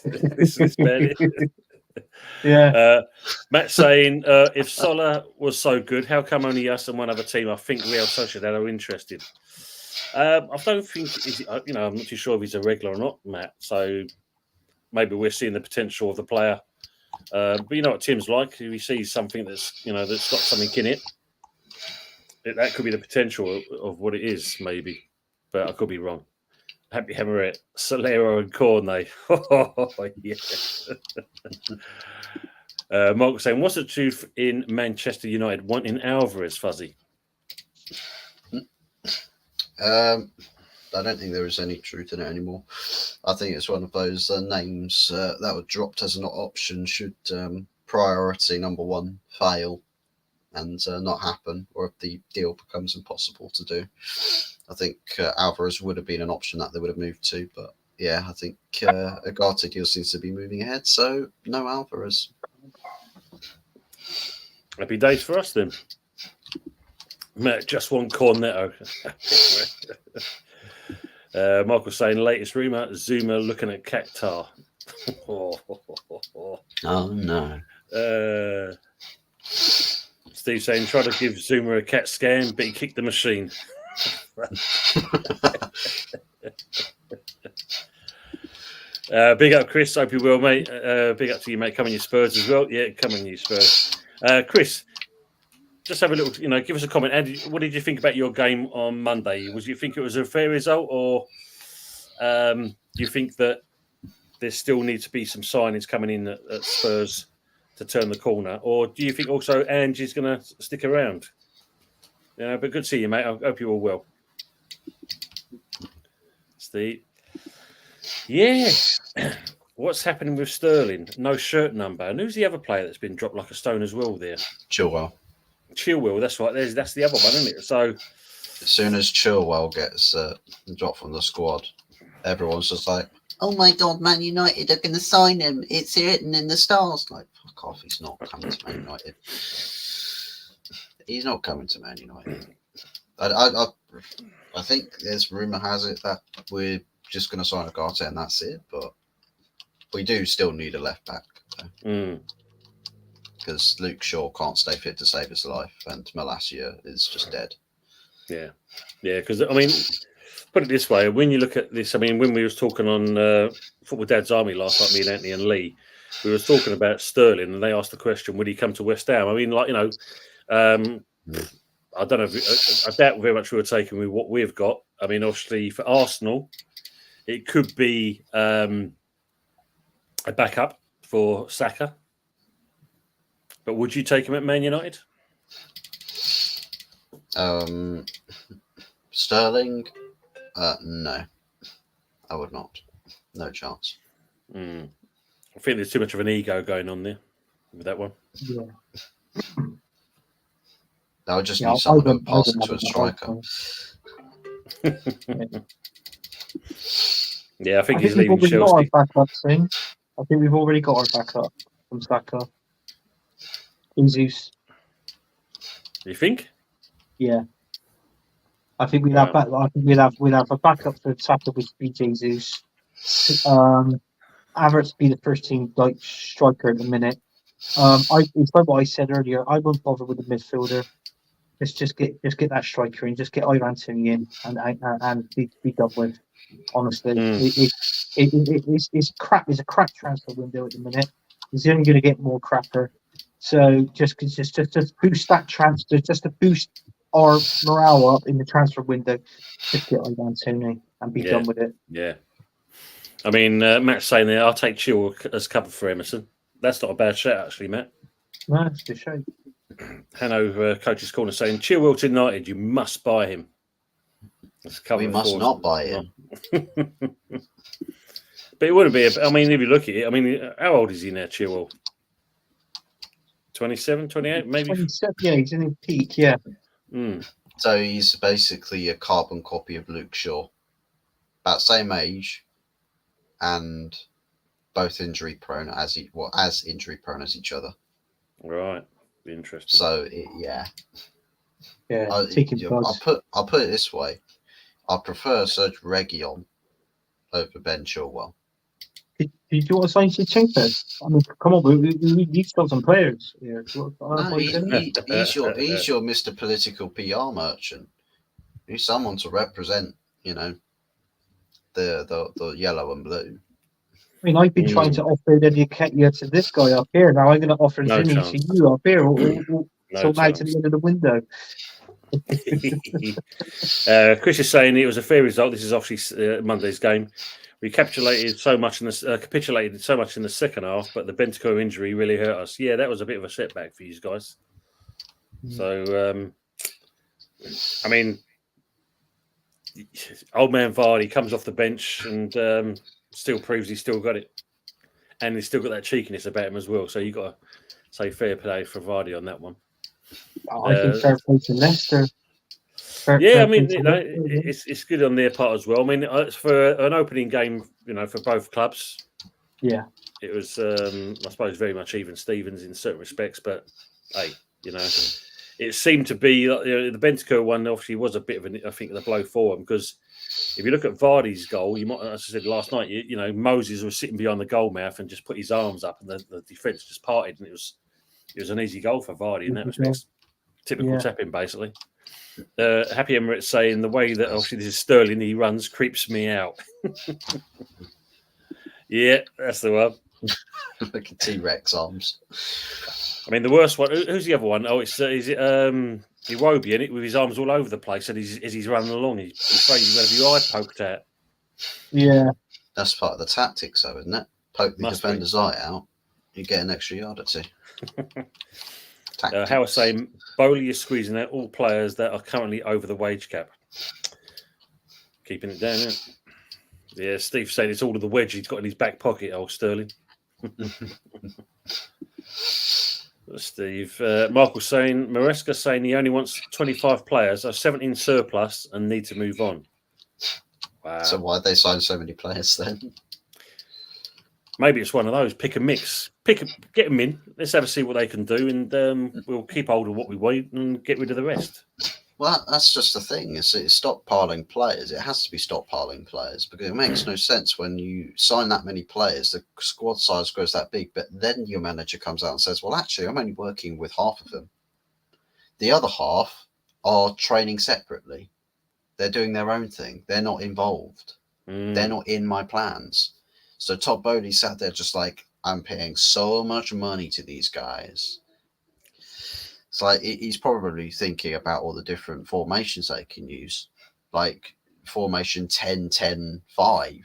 This is bad. Yeah. Matt saying, if Sola was so good, how come only us and one other team? I think Real Sociedad are interested. I don't think, I'm not too sure if he's a regular or not, Matt. So maybe we're seeing the potential of the player. But you know what Tim's like. If he sees something that's got something in it, that could be the potential of what it is, maybe. But I could be wrong. Happy Hammerette, Solero and Cornet. Oh, yeah. Mark was saying, what's the truth in Manchester United wanting Alvarez, Fuzzy? I don't think there is any truth in it anymore. I think it's one of those names that were dropped as an option should priority number one fail and not happen, or if the deal becomes impossible to do. I think Alvarez would have been an option that they would have moved to, but yeah, I think Agate deal seems to be moving ahead, so no Alvarez. Happy days for us then. Matt, just one Cornetto. Michael saying, latest rumour, Zuma looking at Qatar. Oh, no. Steve saying, try to give Zuma a CAT scan, but he kicked the machine. Big up, Chris. Hope you will, mate. Big up to you, mate. Come on, you Spurs as well. Yeah, come on, you Spurs. Chris, just have a little, give us a comment. What did you think about your game on Monday? Was you think it was a fair result, or do you think that there still needs to be some signings coming in at Spurs to turn the corner, or do you think also Angie's going to stick around? But good to see you, mate. I hope you're all well. Steve. Yeah. What's happening with Sterling? No shirt number. And who's the other player that's been dropped like a stone as well there? Chilwell, that's right. That's the other one, isn't it? So as soon as Chilwell gets dropped from the squad, everyone's just like, oh my God, Man United are going to sign him. It's written in the stars. Like, fuck off. He's not coming to Man United. He's not coming to Man United. I think there's rumour has it that we're just going to sign Agate and that's it. But we do still need a left back. Because Luke Shaw can't stay fit to save his life and Malacia is just dead. Yeah. Yeah, because, put it this way, when you look at this, when we was talking on Football Dad's Army last night, me and Anthony and Lee, we was talking about Sterling and they asked the question, would he come to West Ham? I don't know. I doubt very much we were taking with what we've got. Obviously for Arsenal, it could be a backup for Saka. But would you take him at Man United? Sterling? No, I would not. No chance. I think there's too much of an ego going on there with that one. Yeah. I just Yeah, need someone who I pass it wouldn't to a have striker. Yeah, I think I he's think we've leaving already got our Chelsea. backup soon. I think we've already got our backup from Saka. Jesus. You think? Yeah. I think we'd Right. have I think we'd have a backup for Saka would be Jesus. Havertz be the first team like striker at the minute. It's like what I said earlier. I wouldn't bother with the midfielder. Just get that striker in. Just get Ivan Toney in and be done with. Honestly, it's crap. It's a crap transfer window at the minute. It's only going to get more crapper. So just boost that transfer, just to boost our morale up in the transfer window. Just get Ivan Toney and be done with it. Yeah. I mean, Matt's saying there, I'll take Chilwell as cover for Emerson. That's not a bad shout, actually, Matt. No, it's a good show. Hanover Coach's Corner saying, Chilwell to United, you must buy him. We must not buy him. But it wouldn't be. I mean, if you look at it, I mean, how old is he now, Chilwell? 27, 28, maybe? 27, yeah, he's in his peak, yeah. So he's basically a carbon copy of Luke Shaw. About same age and both injury prone as injury prone as each other. Right. Be interesting. So Yeah, I'll put it this way. I prefer Serge Reguilon over Ben Chilwell. Do you want to sign Zinchenko? I mean, come on, we need still some players here. No, he's your Mr. Political PR merchant. He's someone to represent, the yellow and blue. I mean, I've been trying to offer Eddie to this guy up here. Now I'm going to offer Zinni to you up here. So now to the end of the window. Chris is saying it was a fair result. This is obviously Monday's game. We capitulated so much in the second half, but the Bentancur injury really hurt us. Yeah, that was a bit of a setback for you guys. So, I mean, old man Vardy comes off the bench and still proves he's still got it, and he's still got that cheekiness about him as well. So you got to say fair play for Vardy on that one. I think fair play to Leicester. I mean, it's good on their part as well. I mean, it's for an opening game, for both clubs. Yeah, it was, I suppose, very much even Stevens in certain respects. But hey, it seemed to be the Bentancur one. Obviously, was a bit of the blow for him because if you look at Vardy's goal, you might, as I said last night, Moses was sitting behind the goal mouth and just put his arms up, and the defence just parted, and it was an easy goal for Vardy in that respect. Typical tapping, basically. Happy Emirates saying the way that obviously this is Sterling, he runs creeps me out. Yeah, that's the one. Like a T-Rex arms. I mean, the worst one. Who's the other one? Oh, is it Iwobi in it with his arms all over the place, and as he's running along, he's afraid he's going to be eye poked out. Yeah, that's part of the tactics, though, isn't it? Poke the defender's eye out, you get an extra yard or two. How I say, Bowley is squeezing out all players that are currently over the wage cap. Keeping it down, isn't it? Yeah, Steve saying it's all of the wedge he's got in his back pocket, old Sterling. Steve. Mark was saying, Maresca saying he only wants 25 players, are 17 surplus and need to move on. Wow. So why'd they sign so many players then? Maybe it's one of those pick and mix. Get them in. Let's have a see what they can do, and we'll keep hold of what we want and get rid of the rest. Well, that's just the thing. It's stockpiling players. It has to be stockpiling players because it makes no sense when you sign that many players, the squad size grows that big, but then your manager comes out and says, well, actually, I'm only working with half of them. The other half are training separately. They're doing their own thing. They're not involved. They're not in my plans. So Todd Bowley sat there just like, I'm paying so much money to these guys. It's like he's probably thinking about all the different formations they can use, like formation 10-10-5.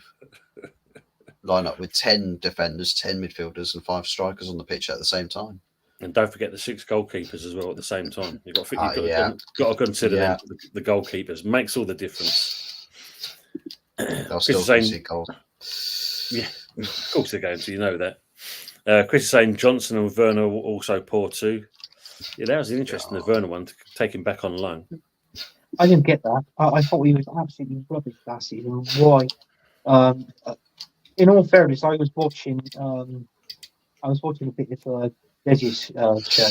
Line up with 10 defenders, 10 midfielders, and 5 strikers on the pitch at the same time. And don't forget the 6 goalkeepers as well at the same time. You've got to consider them, the goalkeepers. Makes all the difference. They'll still concede goals. Yeah, of course they're going to. You know that. Chris is saying Johnson and Werner will also pour too. Yeah, that was interesting. The Werner one to take him back on loan. I didn't get that. I thought he was absolutely rubbish last season. Why? In all fairness, I was watching a bit of Deji's show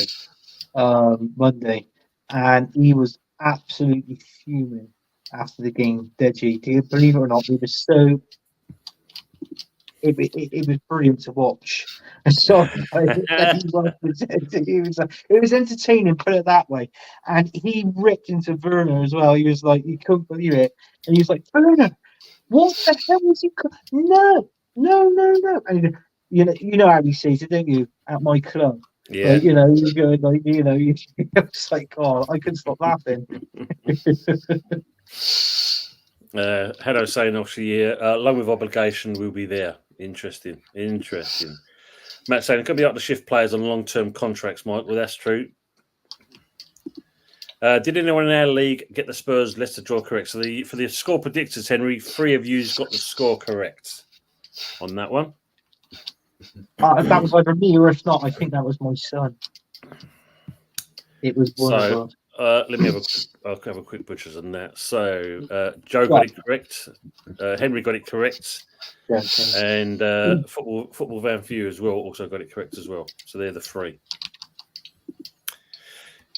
Monday, and he was absolutely fuming after the game. Deji, do you believe it or not, he was so. It was brilliant to watch. And so it was entertaining, put it that way. And he ripped into Werner as well. He was like, he couldn't believe it, and he was like, Werner, what the hell was he? No. And you know how he says it, don't you? At my club, Yeah. like, you go like, it's like, oh, I couldn't stop laughing. Hello, saying obviously, loan with obligation will be there. Interesting. Matt saying it could be up to shift players on long-term contracts, Mike. Well, that's true. Did anyone in our league get the Spurs Leicester draw correct? So for the score predictors, Henry, 3 of you got the score correct on that one. That was either me, or if not, I think that was my son. It was one of us. Let me have a quick butchers on that. So Joe got it correct. Henry got it correct. Yeah. And Football Van Few as well also got it correct as well. So they're the 3.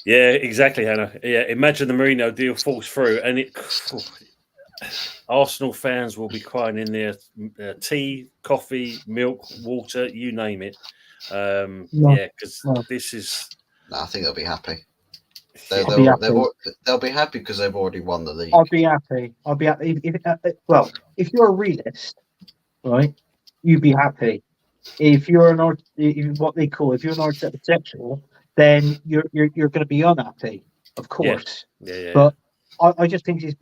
Yeah, exactly, Hannah. Yeah, imagine the Mourinho deal falls through, and Arsenal fans will be crying in their tea, coffee, milk, water, you name it. Yeah, because this is. No, I think they'll be happy. They'll be happy because they've already won the league. I'll be happy. If you're a realist, right, you'd be happy. If you're an architectural, then you're going to be unhappy, of course. Yeah. But I just think do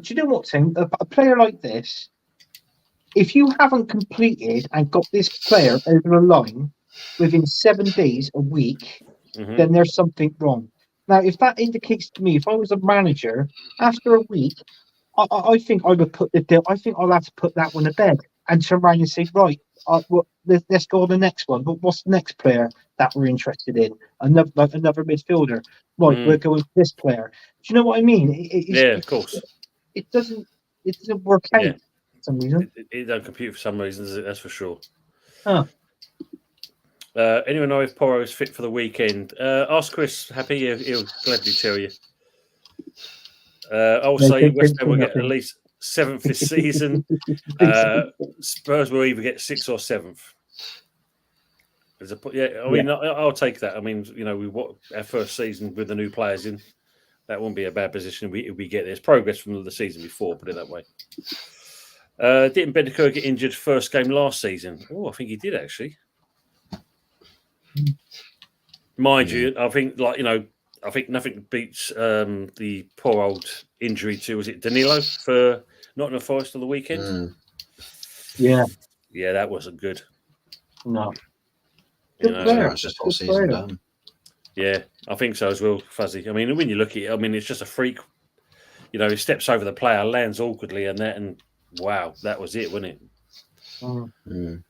you know what, Tim? A player like this, if you haven't completed and got this player over the line within 7 days, a week, then there's something wrong. Now, if that indicates to me, if I was a manager, after a week, I think I would put the deal. I think I'll have to put that one to bed and turn around and say, right, let's go on the next one. But what's the next player that we're interested in? Another midfielder. Right, we're going with this player. Do you know what I mean? Of course. It doesn't work out for some reason. It don't compute for some reasons, that's for sure. Huh. Anyone know if Porro is fit for the weekend? Ask Chris. Happy, he'll gladly tell you. I'll say West Ham will get at least 7th this season. Spurs will either get 6th or 7th. I'll take that. I mean, our first season with the new players in, that won't be a bad position. We get this progress from the season before, put it that way. Didn't Bentancur get injured first game last season? Oh, I think he did actually. Mind you, I think I think nothing beats the poor old injury to, was it Danilo for Nottingham Forest on the weekend? Yeah, that wasn't good. No, That's just all season done. Yeah, I think so as well, Fuzzy. I mean, when you look at it, it's just a freak. He steps over the player, lands awkwardly, and wow, that was it, wasn't it?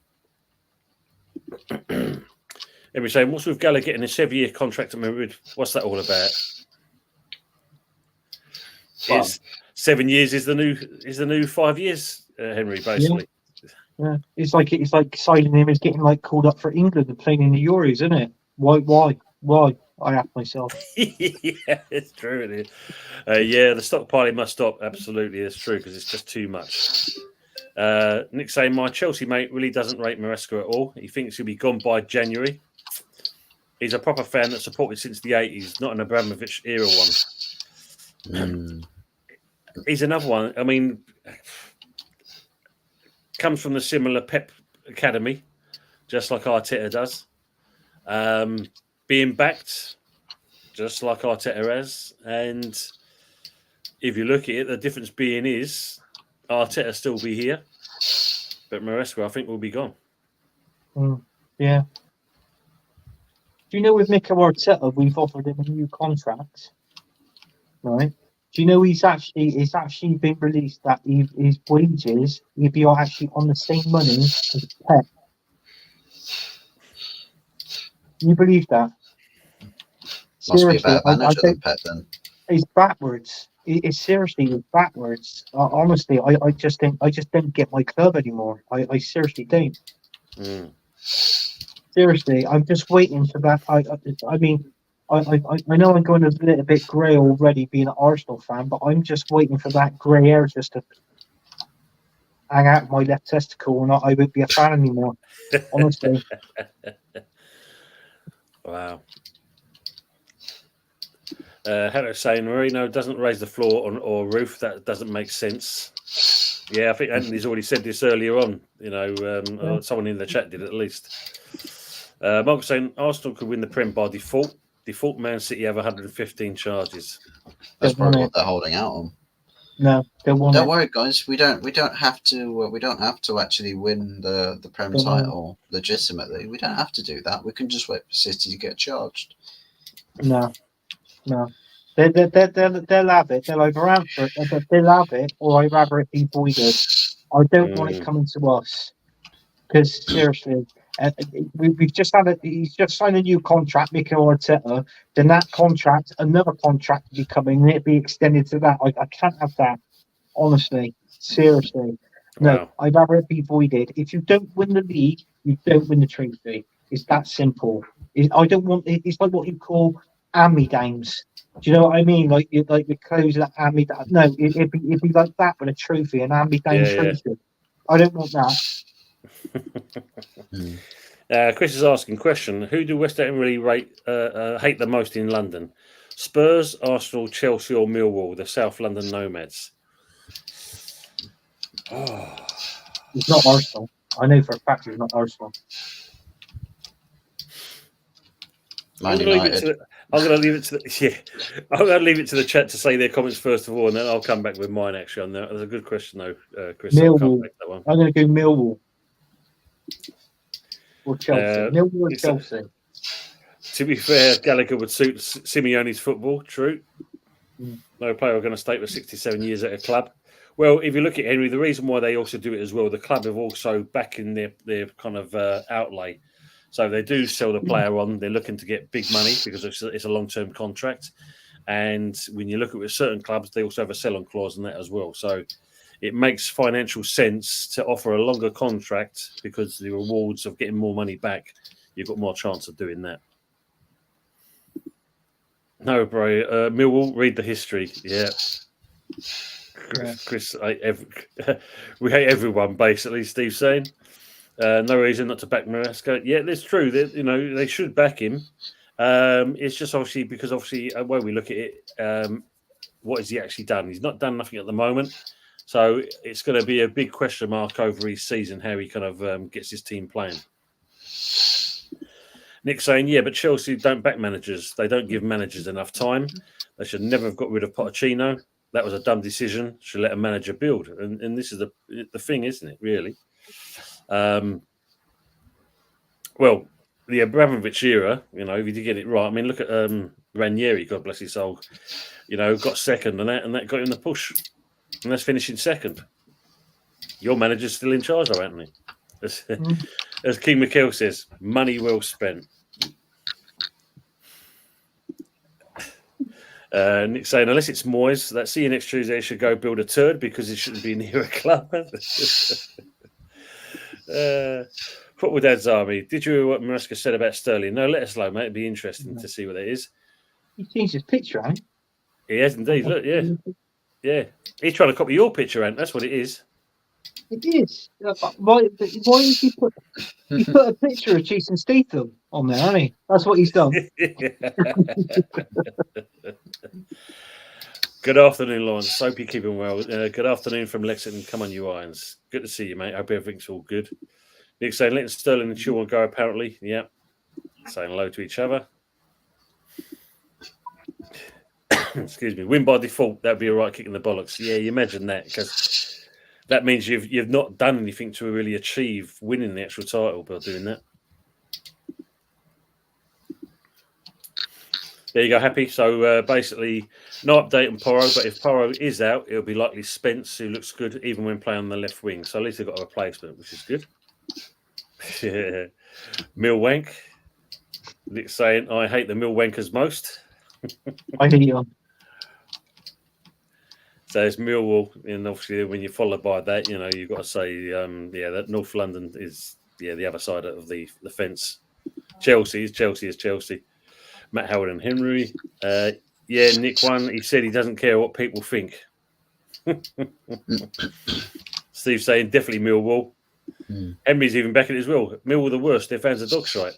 Every saying, what's with Gallagher getting a 7-year contract at Madrid? What's that all about? Well, 7 years is the new 5 years, Henry. Basically, yeah. It's like signing him is getting called up for England and playing in the Euros, isn't it? Why? I ask myself. Yeah, it's true. It is. The stockpiling must stop. Absolutely, it's true because it's just too much. Nick saying, my Chelsea mate really doesn't rate Maresca at all. He thinks he'll be gone by January. He's a proper fan that supported since the 80s, not an Abramovich era one. He's another one. I mean, comes from the similar Pep Academy, just like Arteta does. Being backed, just like Arteta has. And if you look at it, the difference being is Arteta still be here, but Maresca, I think, will be gone. Yeah. Do you know with Mikel Arteta, we've offered him a new contract, right? Do you know it's actually been released that his wages will be actually on the same money as Pep? Can you believe that? Must be a Seriously, better manager than Pep then. it's backwards. It's seriously backwards. Honestly, I just don't get my club anymore. I seriously don't. Mm. Seriously, I'm just waiting for that. I mean, I know I'm going a little bit grey already being an Arsenal fan, but I'm just waiting for that grey hair just to hang out my left testicle, and I won't be a fan anymore. Honestly, Wow. Herbert saying Marino doesn't raise the floor or roof. That doesn't make sense. Yeah, I think Anthony's already said this earlier on. Or someone in the chat did at least. Mark saying Arsenal could win the Prem by default. Default Man City have 115 charges. That's probably what they're holding out on. No, they won't. Don't worry, guys. We don't have to actually win the Prem title legitimately. We don't have to do that. We can just wait for City to get charged. No. They'll have it. They'll either answer it. They'll have it, or I'd rather it be voided. I don't want it coming to us because seriously, we've just he's just signed a new contract, Mikel Arteta. Then that contract, another contract will be coming, and it'll be extended to that. I can't have that. Honestly, seriously, no. Wow. I'd rather it be voided. If you don't win the league, you don't win the trophy. It's that simple. I don't want. It's like what you call hand-me-downs. Do you know what I mean? Like the clothes that hand-me-down. No, it'd be like that with a trophy, an hand-me-down trophy. I don't want that. Chris is asking question: who do West Ham really hate the most in London? Spurs, Arsenal, Chelsea, or Millwall? The South London Nomads. Oh. It's not Arsenal. I know for a fact it's not Arsenal. Man United. I'm going to leave it to the chat to say their comments first of all, and then I'll come back with mine. Actually, on that. That's a good question, though, Chris. Millwall. That one. I'm going to go Millwall or Chelsea. Millwall or Chelsea. To be fair, Gallagher would suit Simeone's football. True. No player are going to stay for 67 years at a club. Well, if you look at Henry, the reason why they also do it as well, the club have also back in their kind of outlay. So they do sell the player on. They're looking to get big money because it's a long-term contract. And when you look at with certain clubs, they also have a sell-on clause in that as well. So it makes financial sense to offer a longer contract because the rewards of getting more money back, you've got more chance of doing that. No, bro. Millwall, read the history. Yeah. Chris, we hate everyone, basically, Steve's saying. No reason not to back Maresca. Yeah, that's true. They should back him. It's just obviously because when we look at it, what has he actually done? He's not done nothing at the moment. So it's going to be a big question mark over his season, how he kind of gets his team playing. Nick saying, yeah, but Chelsea don't back managers. They don't give managers enough time. They should never have got rid of Pochettino. That was a dumb decision. Should let a manager build. And this is the thing, isn't it, really? Well, the Abramovich era, if you did get it right. I mean, look at Ranieri, God bless his soul. Got second and that got him the push. And that's finishing second. Your manager's still in charge, though, Anthony. As King Mikel says, money well spent. Nick saying, unless it's Moyes, that see you next Tuesday, he should go build a turd because he shouldn't be near a club. Football Dad's Army. Did you hear what Maresca said about Sterling? No, let us know, mate. It'd be interesting to see what that is. He changed his picture, right? He has indeed. Look, yeah. Yeah. He's trying to copy your picture, Ant. That's what it is. It is. Why did he put a picture of Jason Statham on there, hasn't he? That's what he's done. Good afternoon, Lawrence. Hope you're keeping well. Good afternoon from Lexington. Come on, you Irons. Good to see you, mate. Hope everything's all good. Nick saying, letting Sterling and Chilwell go, apparently. Yeah. Saying hello to each other. Excuse me. Win by default. That'd be a right kick in the bollocks. Yeah, you imagine that, because that means you've not done anything to really achieve winning the actual title by doing that. There you go, Happy. So basically, no update on Porro, but if Porro is out, it'll be likely Spence, who looks good even when playing on the left wing. So at least they've got a replacement, which is good. Millwank. Nick saying, I hate the Millwankers most. I hear you. So it's Millwall, and obviously when you're followed by that, you've got to say, that North London is the other side of the fence. Chelsea is Chelsea. Matt Howard and Henry. Nick won. He said he doesn't care what people think. Steve saying definitely Millwall. Henry's even backing it as well. Millwall the worst. Their fans are dog shite.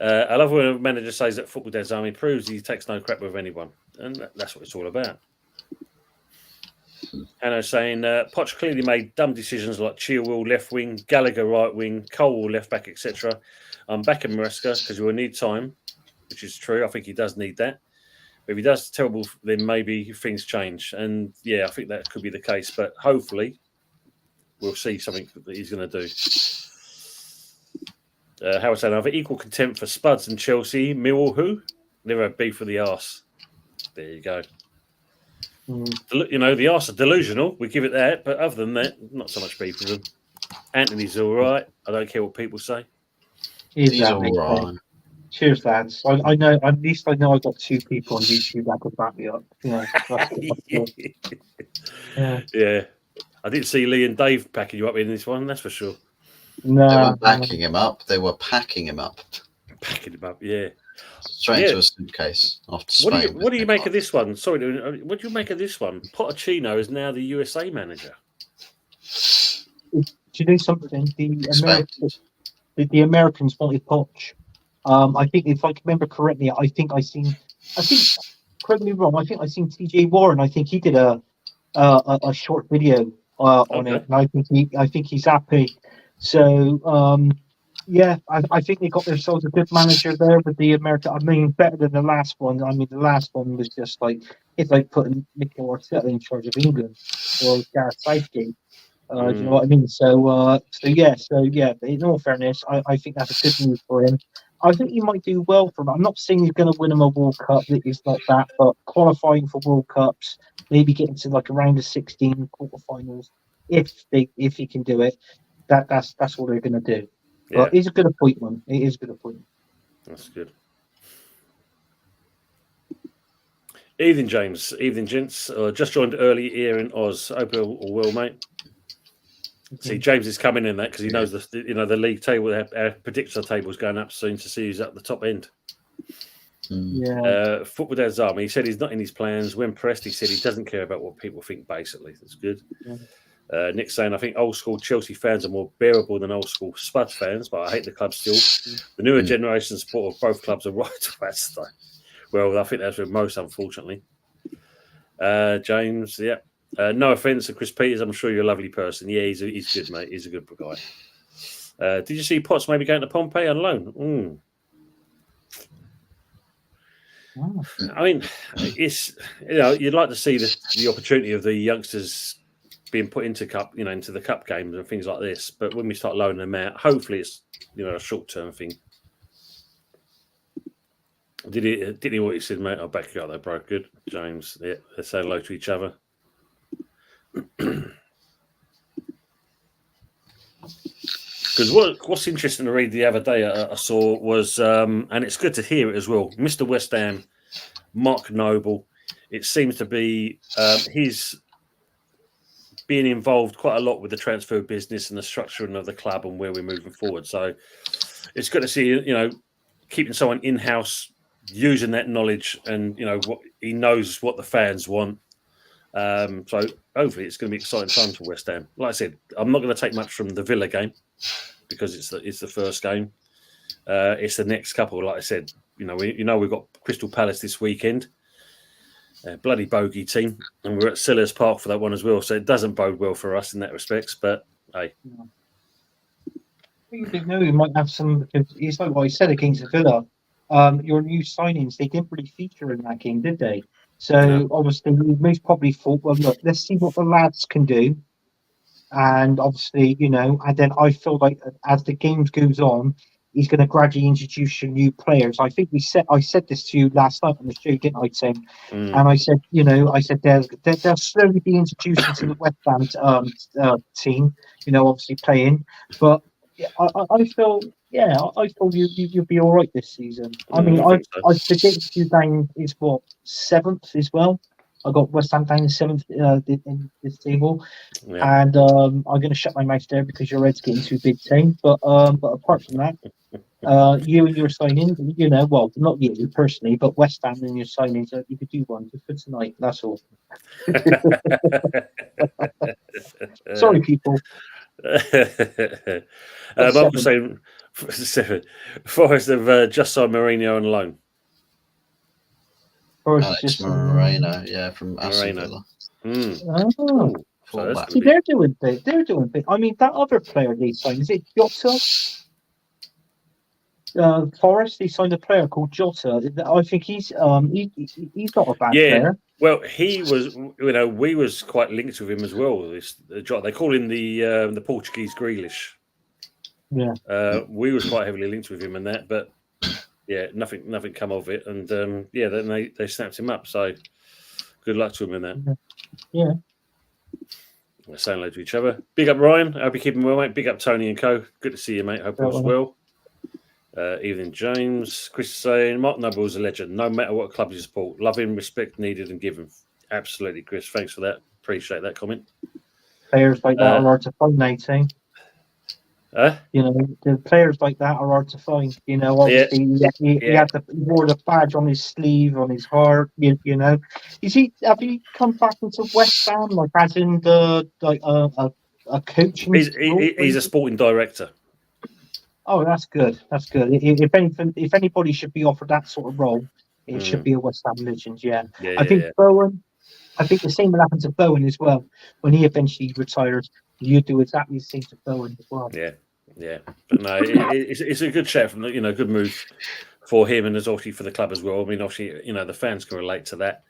I love when a manager says that Football Dad's Army proves he takes no crap with anyone, and that's what it's all about. Hanno saying Poch clearly made dumb decisions like Chilwell left wing, Gallagher right wing, Cole left back, etc. I'm back in Maresca because we will need time, which is true. I think he does need that. But if he does terrible, then maybe things change. And I think that could be the case. But hopefully, we'll see something that he's going to do. Howard saying, I have equal contempt for Spuds and Chelsea. Millwall, who? Never had beef with the arse. There you go. The arse are delusional. We give it that. But other than that, not so much beef with them. Anthony's all right. I don't care what people say. He's all right. Cheers, lads. I know. At least I know I've got 2 people on YouTube that could back me up. Yeah. I didn't see Lee and Dave packing you up in this one. That's for sure. No, they weren't backing him up. They were packing him up. Packing him up, yeah. Straight into a suitcase after Spain. What do you make of this one? Sorry, what do you make of this one? Pochettino is now the USA manager. Do you know something? The Americans wanted Poch. I think if I can remember correctly, I think correct me wrong. I think I seen TJ Warren. I think he did a short video on it, and I think he's happy. So I think they got themselves a good manager there with the America. I mean, better than the last one. I mean, the last one was just it's like putting Mikel Arteta in charge of England or Gareth Southgate. Do you know what I mean? So in all fairness, I think that's a good move for him. I think he might do well for him. I'm not saying he's going to win him a World Cup. It's not that, but qualifying for World Cups, maybe getting to like around the 16 quarterfinals, if he can do it. That's what they're going to do. Yeah. But it's a good appointment. It is a good appointment. That's good. Evening, James. Evening, gents. Just joined early here in Oz. Hope all well, mate. See, James is coming in that because he knows the league table, our predictor table is going up soon to see who's at the top end. Yeah. Football Dad's Army. He said he's not in his plans. When pressed, he said he doesn't care about what people think. Basically, that's good. Yeah. Nick's saying I think old school Chelsea fans are more bearable than old school Spuds fans, but I hate the club still. The newer generation support of both clubs are right. Well, I think that's with most, unfortunately. James, yeah. No offense to Chris Peters, I'm sure you're a lovely person. Yeah, he's good, mate. He's a good guy. Did you see Potts maybe going to Pompey on loan? I mean, it's you'd like to see the opportunity of the youngsters being put into the cup games and things like this. But when we start loaning them out, hopefully it's a short term thing. Did he what he said, mate? I'll back you up there, bro. Good, James. Yeah, let's say hello to each other. Because what's interesting to read the other day I saw was, and it's good to hear it as well, Mr. West Ham, Mark Noble, it seems to be he's being involved quite a lot with the transfer business and the structuring of the club and where we're moving forward. So it's good to see, keeping someone in-house, using that knowledge and, what he knows what the fans want. So hopefully it's going to be exciting times for West Ham. Like I said, I'm not going to take much from the Villa game because it's the first game. It's the next couple. Like I said, we've got Crystal Palace this weekend, bloody bogey team, and we're at Sellers Park for that one as well. So it doesn't bode well for us in that respects. But hey, you didn't know you might have some. It's like what I said against Villa. Your new signings, they didn't really feature in that game, did they? So obviously, we most probably thought, well, look, let's see what the lads can do. And obviously, and then I feel like as the game goes on, he's going to gradually introduce some new players. I think I said this to you last night on the show, didn't I, Tim? And I said, they'll slowly be introduced into the West Ham team, obviously playing. But I feel, I feel you'll be all right this season. I mean, I I think so. predict you down is what, 7th as well. I got West Ham down in 7th in this table, Yeah. and I'm going to shut my mouth there because your Red's getting too big, team. But apart from that, you and your signing, well, not you personally, but West Ham and your signings, you could do one just for tonight. That's all. Sorry, people. I was saying, Forest have just signed Mourinho on loan. Alex Moreno, from Aston Moreno. Villa. Oh. So that's See, gonna they're doing big. They're doing big. I mean, that other player they signed, is it Jota? Forest, they signed a player called Jota. I think he's not a bad player. Well, he was. We was quite linked with him as well. They call him the Portuguese Grealish. Yeah. We was quite heavily linked with him and that, but nothing come of it. And then they snapped him up. So good luck to him in that. Yeah. We're saying hello to each other. Big up Ryan. Hope you're keeping well, mate. Big up Tony and Co. Good to see you, mate. Hope all's well. Evening, James. Chris is saying Mark Noble is a legend. No matter what club you support, love him, respect needed, and give him. Absolutely, Chris. Thanks for that. Appreciate that comment. Players like that are hard to find, 18. The players like that are hard to find. Obviously, he wore the badge on his sleeve, on his heart. Have he come back into West Ham, like as in a coaching? He's a sporting director. Oh, that's good. That's good. If anybody should be offered that sort of role, it should be a West Ham legend. Yeah. I think Bowen. I think the same will happen to Bowen as well when he eventually retires. You do exactly the same to Bowen as well. Yeah. But no, it's a good chat from good move for him and obviously for the club as well. I mean, obviously, the fans can relate to that.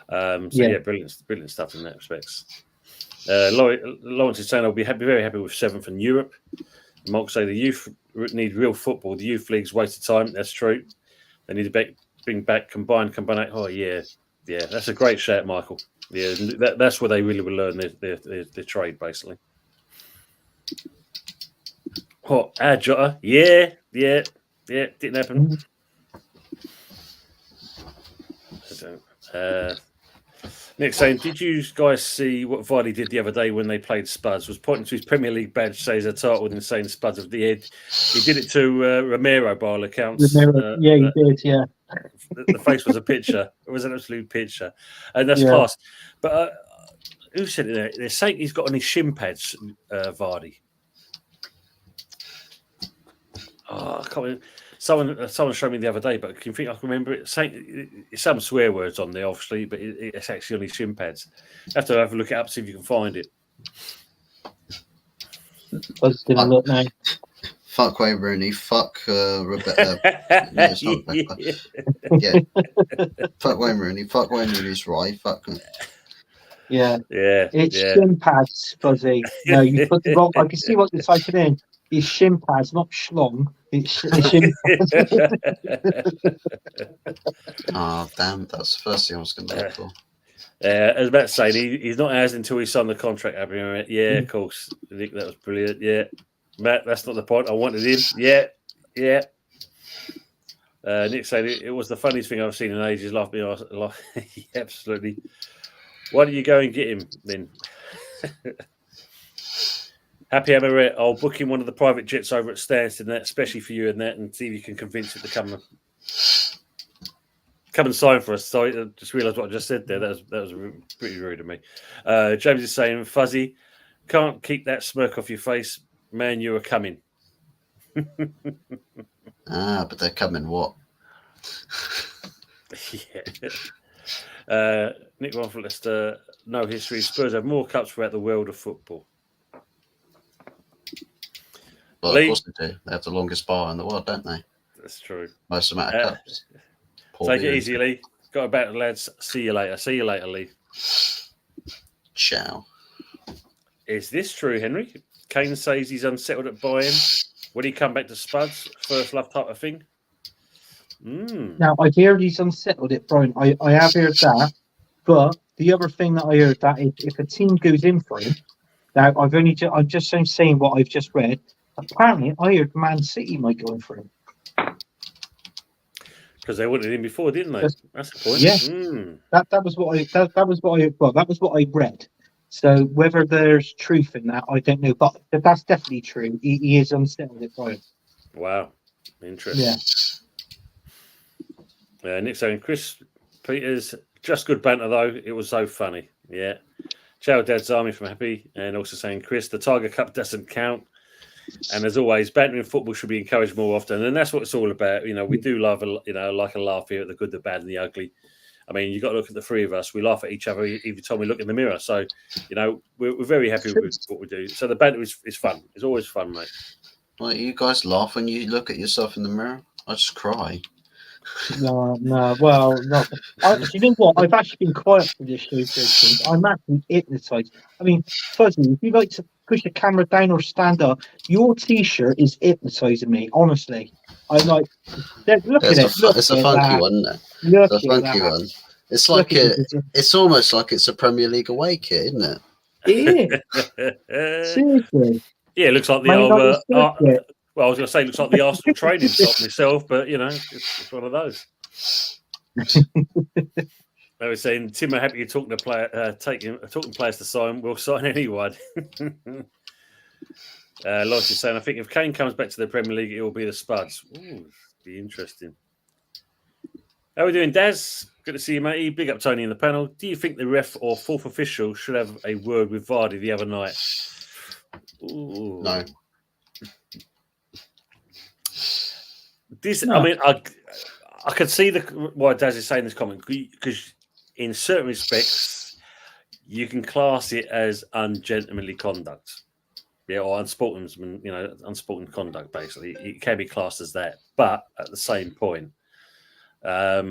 Brilliant stuff in that respects. Lawrence is saying I'll be very happy with 7th in Europe. Mark say the youth need real football. The youth league's wasted time. That's true. They need to bring back combined. Oh yeah. That's a great shout, Michael. Yeah, that's where they really will learn their trade, basically. What? Jota? Yeah. Didn't happen. Nick saying, did you guys see what Vardy did the other day when they played Spuds? Was pointing to his Premier League badge, says a title with insane Spuds of the head. He did it to Romero by all accounts. He did, yeah. The face was a picture. It was an absolute picture. And that's class. But who said it there? They're saying he's got on his shin pads, Vardy. Oh, I can't remember. Someone showed me the other day, but I can remember it. Saying some swear words on there, obviously, but it's actually on his shin pads. You have to have a look it up, see if you can find it. Let's give a look now. Fuck Wayne Rooney. Fuck Rebecca. Fuck Wayne Rooney. Fuck Wayne Rooney's right. Fuck him. Yeah. It's shin pads, Fuzzy. No, you put the wrong. I can see what you're typing in. It's shin pads, not schlong. It's shin pads. Oh, damn. That's the first thing I was going to look for. I was about to say, he's not ours until he signed the contract. Yeah, of course. Nick, that was brilliant. Yeah. Matt, that's not the point. I wanted him. Yeah. Nick said it was the funniest thing I've seen in ages. Laughing, absolutely. Why don't you go and get him then? Happy Amaret, I'll book him one of the private jets over at Stansted, especially for you and that, and see if you can convince him to come and sign for us. Sorry, I just realised what I just said there. That was pretty rude of me. James is saying, Fuzzy, can't keep that smirk off your face. Man, you are coming. But they're coming what? Nick Waffle, no history. Spurs have more cups throughout the world of football. Well, Lee? Of course they do. They have the longest bar in the world, don't they? That's true. Most amount of cups. Take it easy, Lee. Got about, lads. See you later. See you later, Lee. Ciao. Is this true, Henry? Kane says he's unsettled at Bayern. Would he come back to Spuds? First love type of thing? Now, I've heard he's unsettled at Brian. I have heard that. But the other thing that I heard that if a team goes in for him, now I'm just saying what I've just read. Apparently, I heard Man City might go in for him. Because they wanted him before, didn't they? That's the point. Yeah. Mm. That was what I read. So whether there's truth in that, I don't know. But that's definitely true. He is unsettled at Brighton. Wow. Interesting. Yeah. Nick saying, Chris Peters, just good banter though. It was so funny. Yeah. Ciao Dad's Army from Happy. And also saying, Chris, the Tiger Cup doesn't count. And as always, bantering football should be encouraged more often. And that's what it's all about. You know, we do love, like a laugh here at the good, the bad, and the ugly. I mean, you've got to look at the three of us. We laugh at each other every time we look in the mirror. So, we're very happy with what we do. So the banter is fun. It's always fun, mate. Well, you guys laugh when you look at yourself in the mirror. I just cry. No. Well, no. Do you know what? I've actually been quiet for this show, for instance. I'm actually hypnotised. I mean, Fuzzy, if you like to push the camera down or stand up, your T-shirt is hypnotising me. Honestly, I'm like, look at it. It's a funky one, isn't it? Look it's a funky at one. It's like it's almost like it's a Premier League away kit, isn't it? Yeah. Seriously. Yeah, it looks like the old. Well, I was going to say, it looks like the Arsenal training top myself, but it's one of those. I was saying, Tim, I'm happy you're talking to talking players to sign. We'll sign anyone. Lawrence is saying, I think if Kane comes back to the Premier League, it will be the Spuds. Ooh, be interesting. How are we doing, Daz? Good to see you, matey. Big up Tony in the panel. Do you think the ref or fourth official should have a word with Vardy the other night? Ooh. No. I mean, I could see why Daz is saying this comment, because in certain respects, you can class it as ungentlemanly conduct. Yeah, or unsporting conduct, basically. It can be classed as that. But at the same point, I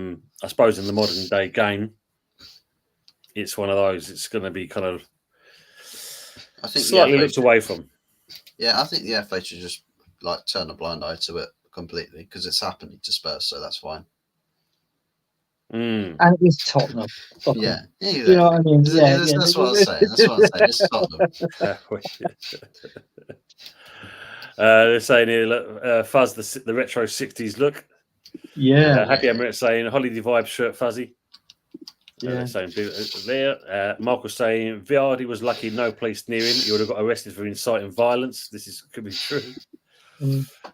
suppose in the modern day game, it's one of those. It's going to be kind of slightly looked away from. Yeah, I think the FA should just turn a blind eye to it completely, because it's happening to Spurs, so that's fine. And it's Tottenham. Yeah, exactly. You know what I mean? That's what I'm saying. It's Tottenham. They're saying here, look, Fuzz, the retro 60s look. Yeah. Happy Emirates saying holiday vibe shirt, Fuzzy. Yeah. Saying there. Mark was saying Vardy was lucky no place near him. He would have got arrested for inciting violence. This could be true.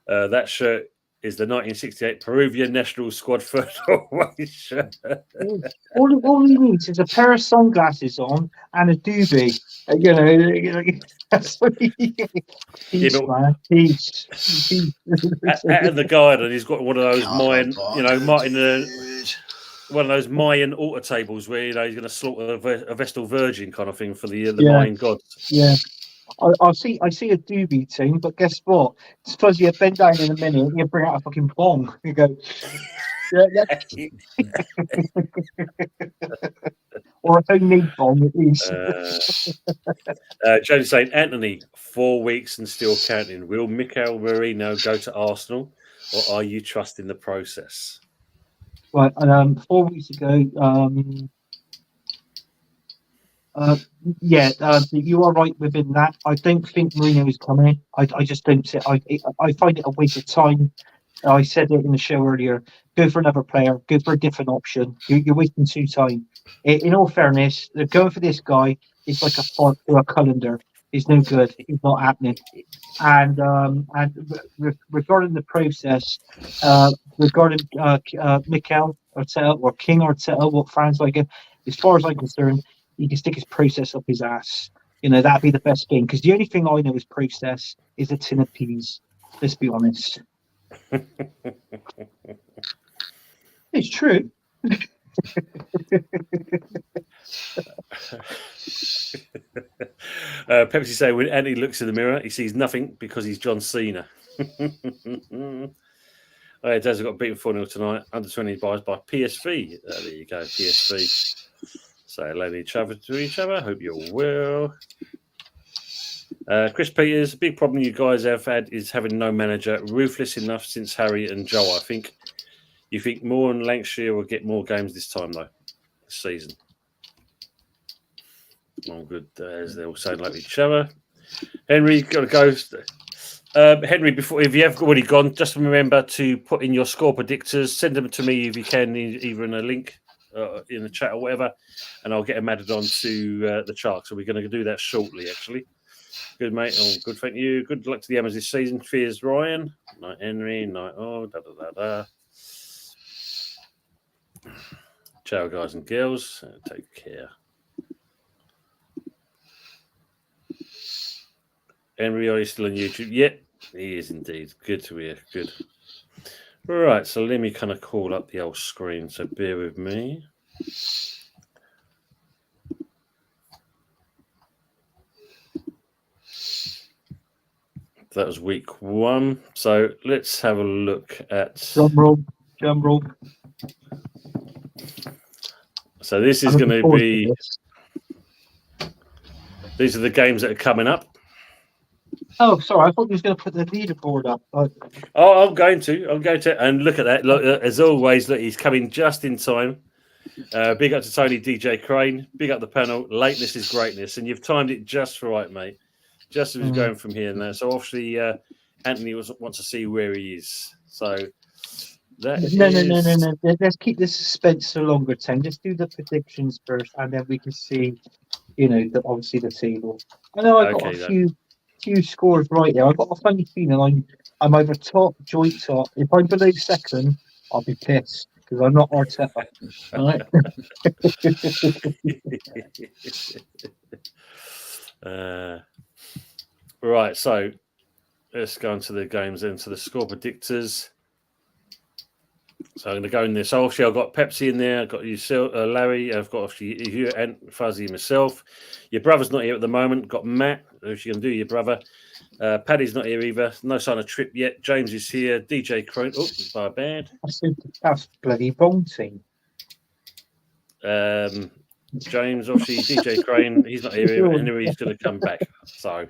That shirt is the 1968 Peruvian national squad third away shirt. All he needs is a pair of sunglasses on and a doobie. That's what he needs. Peace. Out of the garden, he's got one of those one of those Mayan altar tables where he's going to slaughter a Vestal Virgin kind of thing for the Mayan gods. Yeah. I see a doobie team, but guess what? It's Fuzzy, you bend down in a minute, you bring out a fucking bong. You go, or a homemade bong at least. John's saying, Anthony, 4 weeks and still counting. Will Mikel Merino go to Arsenal, or are you trusting the process? Right, 4 weeks ago, you are right within that. I don't think Mourinho is coming. I just don't see. I find it a waste of time. I said it in the show earlier. Go for another player. Go for a different option. You're wasting too time. In all fairness, going for this guy is like a font or a calendar. He's no good. He's not happening. And regarding the process, regarding Mikel Arteta or King Arteta, what fans like it, as far as I'm concerned, he can stick his process up his ass. That'd be the best thing. Because the only thing I know is process is a tin of peas. Let's be honest. It's true. Pepsi say when Andy looks in the mirror, he sees nothing because he's John Cena. It does got beaten 4-0 tonight. Under 20 buys by PSV. There you go, PSV. So letting each other to each other. Hope you're well. Chris Peters, a big problem you guys have had is having no manager. Ruthless enough since Harry and Joe, I think. You think Moore and Lancashire will get more games this time, though, this season? All good, as they're all saying like each other. Henry, got to go. Henry, before if you have already gone, just remember to put in your score predictors. Send them to me if you can, either in a link in the chat or whatever, and I'll get them added on to the chart. So we're going to do that shortly, actually. Good, mate. Oh, good. Thank you. Good luck to the Hammers this season. Cheers, Ryan. Night, Henry. Night. Oh, da da da da. Ciao, guys and girls. Take care. Henry, are you still on YouTube? Yep, he is indeed. Good to hear. Good. Right, so let me kind of call up the old screen. So bear with me. That was week 1. So let's have a look at. Drum roll. So this is going to be. These are the games that are coming up. Oh, sorry. I thought you was going to put the leaderboard up. Oh, I'm going to. And look at that. Look, as always, look, he's coming just in time. Big up to Tony DJ Crane. Big up the panel. Lateness is greatness. And you've timed it just right, mate. Just as he's going from here and there. So obviously, Anthony wants to see where he is. So that No. Let's keep the suspense for longer time. Just do the predictions first, and then we can see, obviously the table. I know I got a few scores right there. I've got a funny feeling I'm either top, joint top. If I'm below second, I'll be pissed because I'm not Arteta. Right. Right, so let's go into the games into the score predictors. So I'm going to go in there. So obviously I've got Pepsi in there. I've got you, Larry. I've got obviously you and Fuzzy myself. Your brother's not here at the moment. Got Matt. If you can do your brother. Paddy's not here either. No sign of Trip yet. James is here. DJ Crone. Oh, by bad. That's bloody bolting. James, obviously DJ Crane. He's not here. Anyway, he's going to come back. So.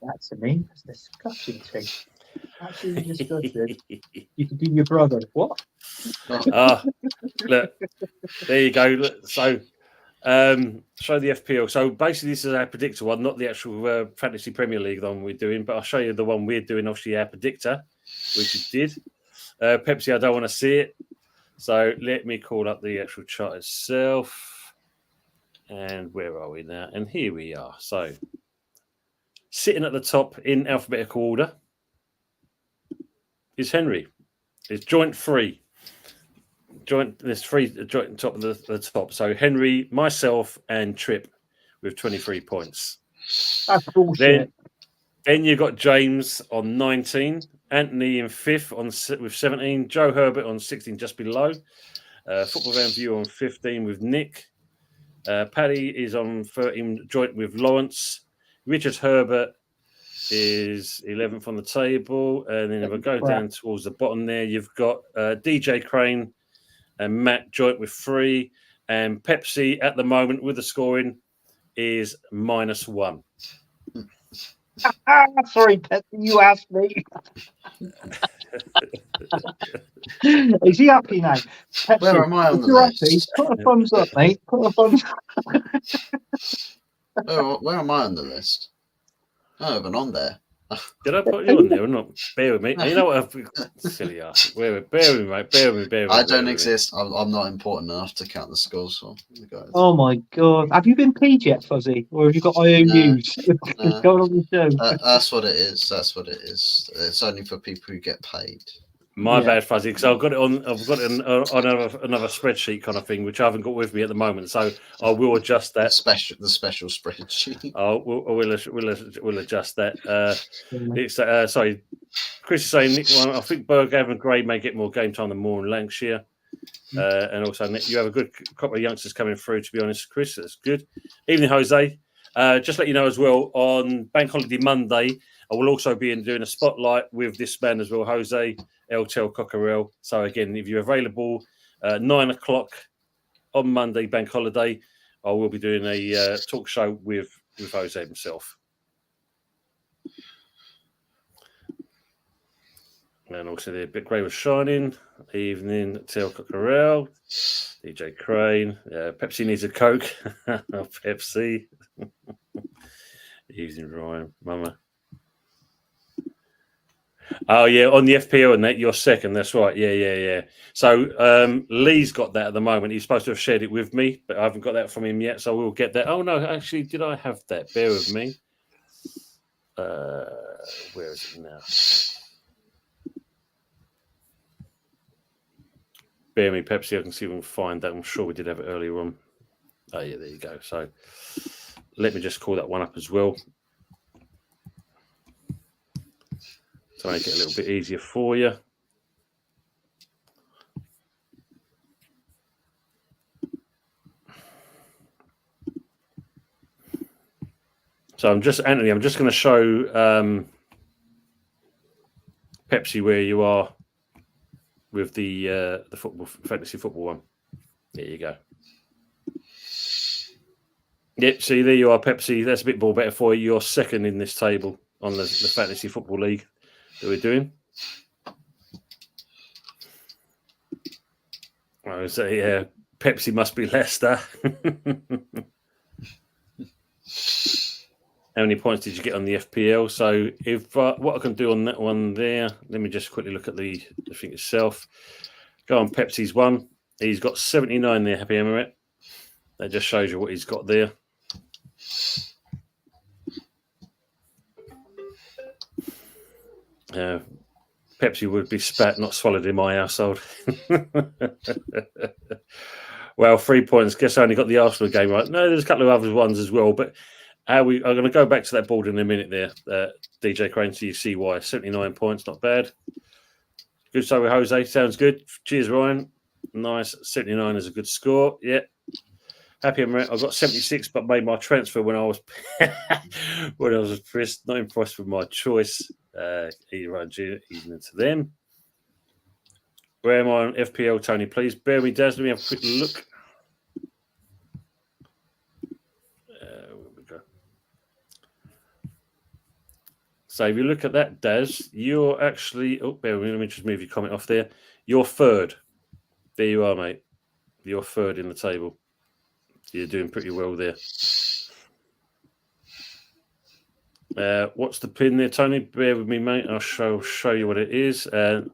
That's a name. That's disgusting thing. Absolutely disgusting. You can do your brother. What? Look, there you go. Look, so, show the FPL. So basically, this is our predictor one, not the actual Fantasy Premier League one we're doing, but I'll show you the one we're doing. Obviously, our predictor, which it did. Pepsi, I don't want to see it. So let me call up the actual chart itself. And where are we now? And here we are. So. Sitting at the top in alphabetical order is Henry. It's joint 3. There's 3 joint top of the top. So Henry, myself, and Trip with 23 points. That's bullshit. Then you've got James on 19, Anthony in 5th with 17, Joe Herbert on 16, just below. Football Van View on 15 with Nick. Paddy is on 13, joint with Lawrence. Richard Herbert is 11th on the table. And then if I go down towards the bottom there, you've got DJ Crane and Matt joint with 3. And Pepsi at the moment with the scoring is -1. Sorry, Pepsi, you asked me. Is he happy now? Pepsi, where am I on the list? Put a thumbs up, mate. Put a thumbs up. Where am I on the list? I haven't on there. Did I put you on there or not? Bear with me. You know what? Silly ass. Bear with me, mate. Bear with me. I don't exist. I'm not important enough to count the scores for the guys. Oh my god! Have you been paid yet, Fuzzy, or have you got IOUs? Going on the show. That's what it is. That's what it is. It's only for people who get paid. My bad, Fuzzy, because I've got it on another spreadsheet kind of thing, which I haven't got with me at the moment. So I will adjust that. The special spreadsheet. We'll adjust that. It's sorry, Chris is saying Nick. I think Berghav and Gray may get more game time than Moore and Lancashire. And also, Nick, you have a good couple of youngsters coming through. To be honest, Chris, that's good. Evening, Jose. Just let you know as well, on Bank Holiday Monday, I will also be doing a spotlight with this man as well, Jose Eltel Cockerell. So again, if you're available 9 o'clock on Monday, Bank Holiday, I will be doing a talk show with Jose himself. And also the bit grey was shining. Evening, Tel Cockerell, DJ Crane. Pepsi needs a Coke. Pepsi. Evening, Ryan. Mama. Oh yeah, on the FPL and that you're second. That's right. Yeah. So Lee's got that at the moment. He's supposed to have shared it with me, but I haven't got that from him yet. So we'll get that. Oh no, actually, did I have that? Bear with me. Where is it now? Bear me, Pepsi. I can see if we can find that. I'm sure we did have it earlier on. Oh yeah, there you go. So let me just call that one up as well to make it a little bit easier for you. So I'm just going to show Pepsi where you are with the fantasy football one. There you go. Yep, see there you are, Pepsi. That's a bit more better for you. You're second in this table on the fantasy football league that we're doing. I would say Pepsi must be Leicester. How many points did you get on the FPL? So if what I can do on that one there, let me just quickly look at the thing itself. Go on Pepsi's one. He's got 79 there, Happy Emirate. That just shows you what he's got there. Pepsi would be spat, not swallowed in my household. Well, 3 points. Guess I only got the Arsenal game right. No, there's a couple of other ones as well, but I'm going to go back to that board in a minute there, DJ Crane, so you see why. 79 points, not bad. Good start with Jose, sounds good. Cheers, Ryan. Nice. 79 is a good score. Yeah. Happy I'm right. I got 76, but made my transfer when I was pressed. Not impressed with my choice. Evening to them. Where am I on FPL, Tony? Please bear with me, Daz. Let me have a quick look. Where we go. So if you look at that, Daz, you're actually... Oh, bear with me. Let me just move your comment off there. You're third. There you are, mate. You're third in the table. You're doing pretty well there. What's the pin there, Tony? Bear with me, mate. I'll show you what it is. There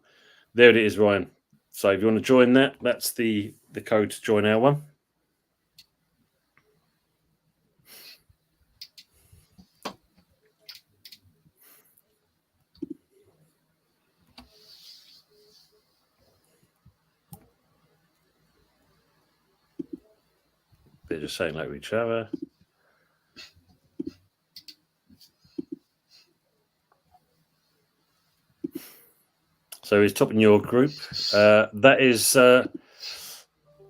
it is, Ryan. So if you want to join that, that's the code to join our one. They're just saying like each other. So he's top in your group. That is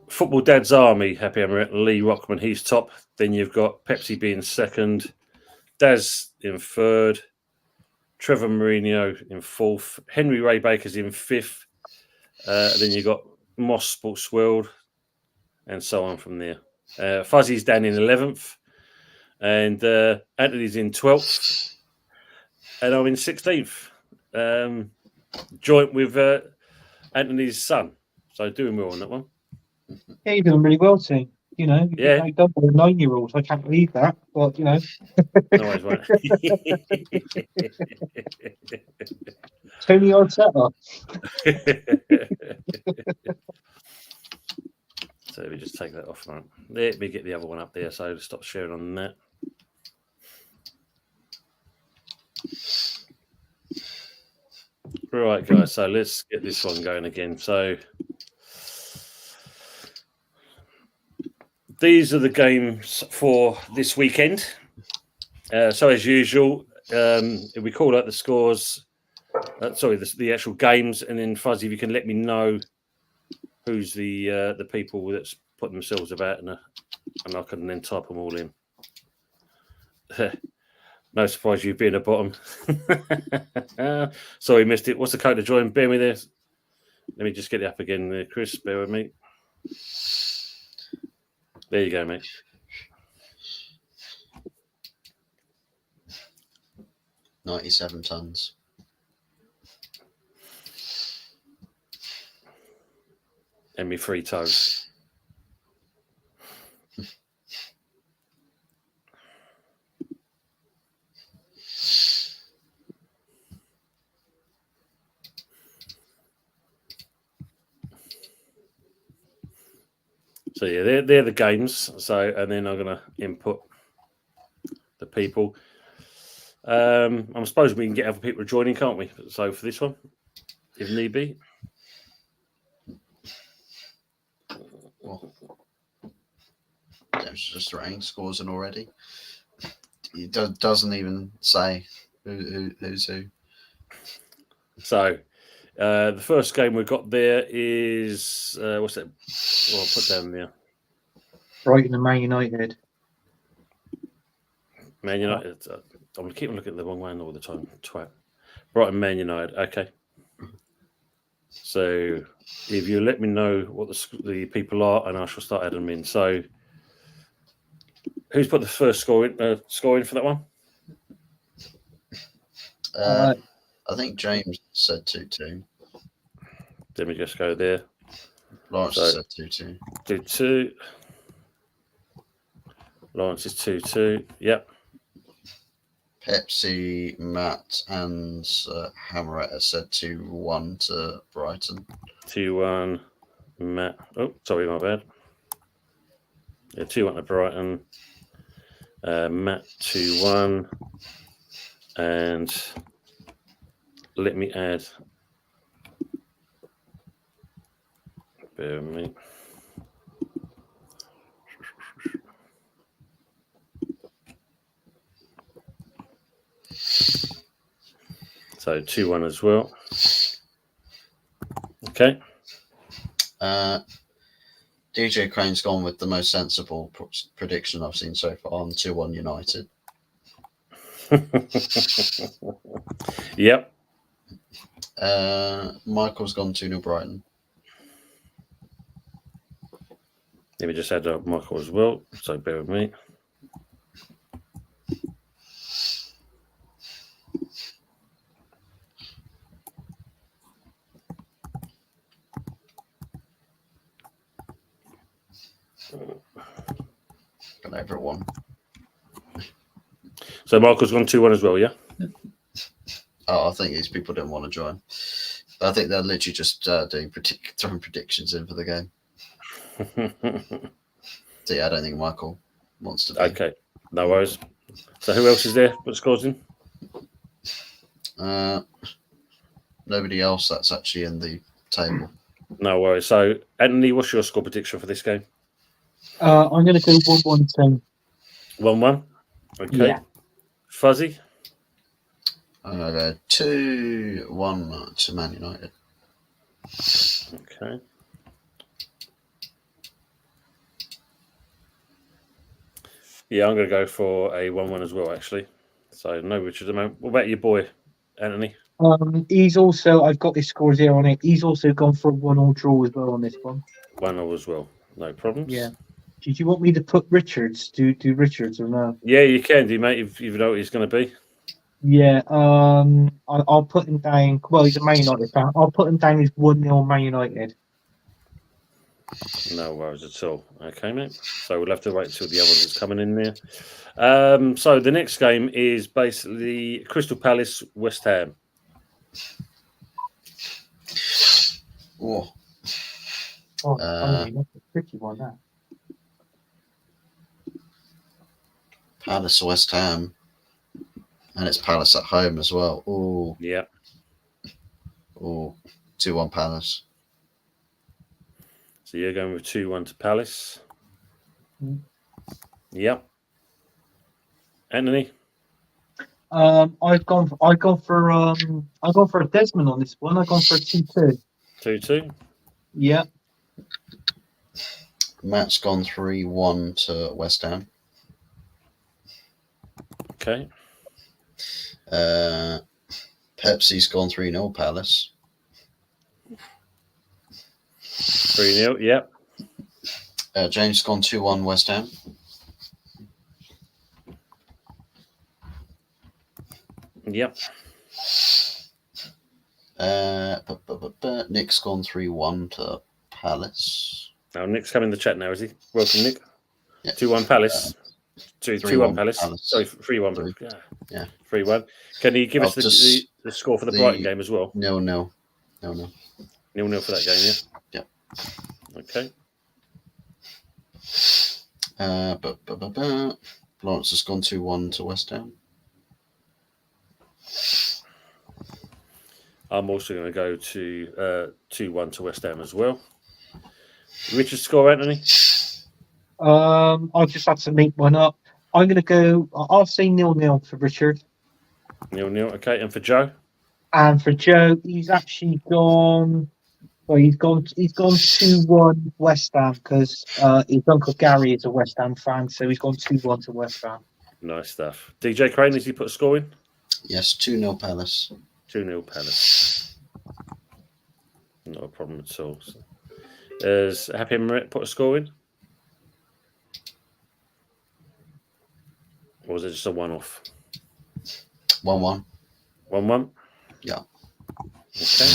Football Dad's Army, Happy Emirate, Lee Rockman, he's top. Then you've got Pepsi being second, Daz in third, Trevor Mourinho in fourth, Henry Ray Baker's in fifth. Then you've got Moss Sports World, and so on from there. Fuzzy's down in 11th, and Anthony's in 12th, and I'm in 16th. Joint with Anthony's son, so doing well on that one. Yeah, you're doing really well, team. You know, Yeah. you've done with 9-year-olds. I can't believe that, but you know. No worries, right? Tony Arteta. So let me just take that off, right? Let me get the other one up there, so stop sharing on that. Right, guys, so let's get this one going again. So these are the games for this weekend. So as usual, if we call out the scores, the actual games, and then Fuzzy, if you can let me know who's the people that's put themselves about, and I can then type them all in. No surprise you being a bottom. Sorry, missed it. What's the code to join? Bear with me there. Let me just get it up again there, Chris. Bear with me. There you go, mate. $97 tons. And me 3 toes. So yeah, they're the games. So and then I'm gonna input the people. I suppose we can get other people joining, can't we? So for this one, if need be. Well, James just writing scores in already. He doesn't even say who's who. So the first game we've got there is what's that? Well, I'll put down there. Brighton and Man United. Man United. I'm keeping looking at the wrong one all the time. Twat. Brighton, Man United. Okay. So if you let me know what the people are, and I shall start adding them in. So who's put the first score in for that one? I think James said 2-2. Let me just go there. Lawrence said 2-2. 2-2. Lawrence is 2-2. Yep. Pepsi, Matt, and Hammeretta said 2-1 to Brighton. 2-1. Matt. Oh, sorry, my bad. Yeah, 2-1 to Brighton. Matt 2-1. And let me add. Bear with me. So 2-1 as well. Okay. DJ Crane's gone with the most sensible prediction I've seen so far on 2-1 United. Yep. Michael's gone 2-0 Brighton. Let me just add Michael as well. So bear with me. Got everyone. So Michael's gone 2-1 as well, yeah? Oh, I think these people didn't want to join. I think they're literally just doing throwing predictions in for the game. So yeah, I don't think Michael wants to be. Okay, no worries. So who else is there? What scores in? Nobody else that's actually in the table. No worries. So Anthony, what's your score prediction for this game? I'm going to go 1-1 team. 1-1. Okay. Yeah. Fuzzy. I'm going to go 2-1 to Man United. Okay. Yeah, I'm going to go for a 1-1 as well, actually. So no Richard. What about your boy, Anthony? He's also, I've got his scores here on it. He's also gone for a 1-1 draw as well on this one. 1-0 as well. No problems. Yeah. Did you want me to put Richards? Do Richards or no? Yeah, you can do, mate, if you know what he's going to be. Yeah. I'll put him down. Well, he's a Man United fan. I'll put him down as 1-0 Man United. No worries at all. Okay, mate. So we'll have to wait until the other one's coming in there. So the next game is basically Crystal Palace, West Ham. Oh, That's a tricky one, that. Palace, West Ham. And it's Palace at home as well. Oh, Yeah. oh, 2-1 Palace. So you're going with 2-1 to Palace. Mm. Yep. Anthony? I've gone for a Desmond on this one. I've gone for a 2-2. 2-2. Yeah. Matt's gone 3-1 to West Ham. Okay. Pepsi's gone 3-0 Palace. 3-0. Yep. James gone 2-1 West Ham. Yep. Nick's gone 3-1 to Palace. Now Nick's coming in the chat now, is he? Welcome, Nick. Yeah. 2-1 Palace. 2-1 Palace. Palace. Sorry, 3-1. Yeah. 3-1. Can you give us the score for the Brighton game as well? 0-0. 0-0 for that game, yeah? Yeah. Okay. Lawrence has gone 2-1 to West Ham. I'm also going to go to 2-1 to West Ham as well. Richard score, Anthony? I'll just have to make one up. I'm going to go. I'll say 0-0 for Richard. 0-0. Okay, and for Joe? And for Joe, he's actually gone. Well, he's gone 2-1 West Ham because his uncle Gary is a West Ham fan, so he's gone 2-1 to West Ham. Nice stuff. DJ Crane, has he put a score in? Yes, 2-0 Palace. 2-0 Palace. Not a problem at all. Has Happy Emirates put a score in? Or was it just a one-off? 1-1. 1-1? Yeah. Okay.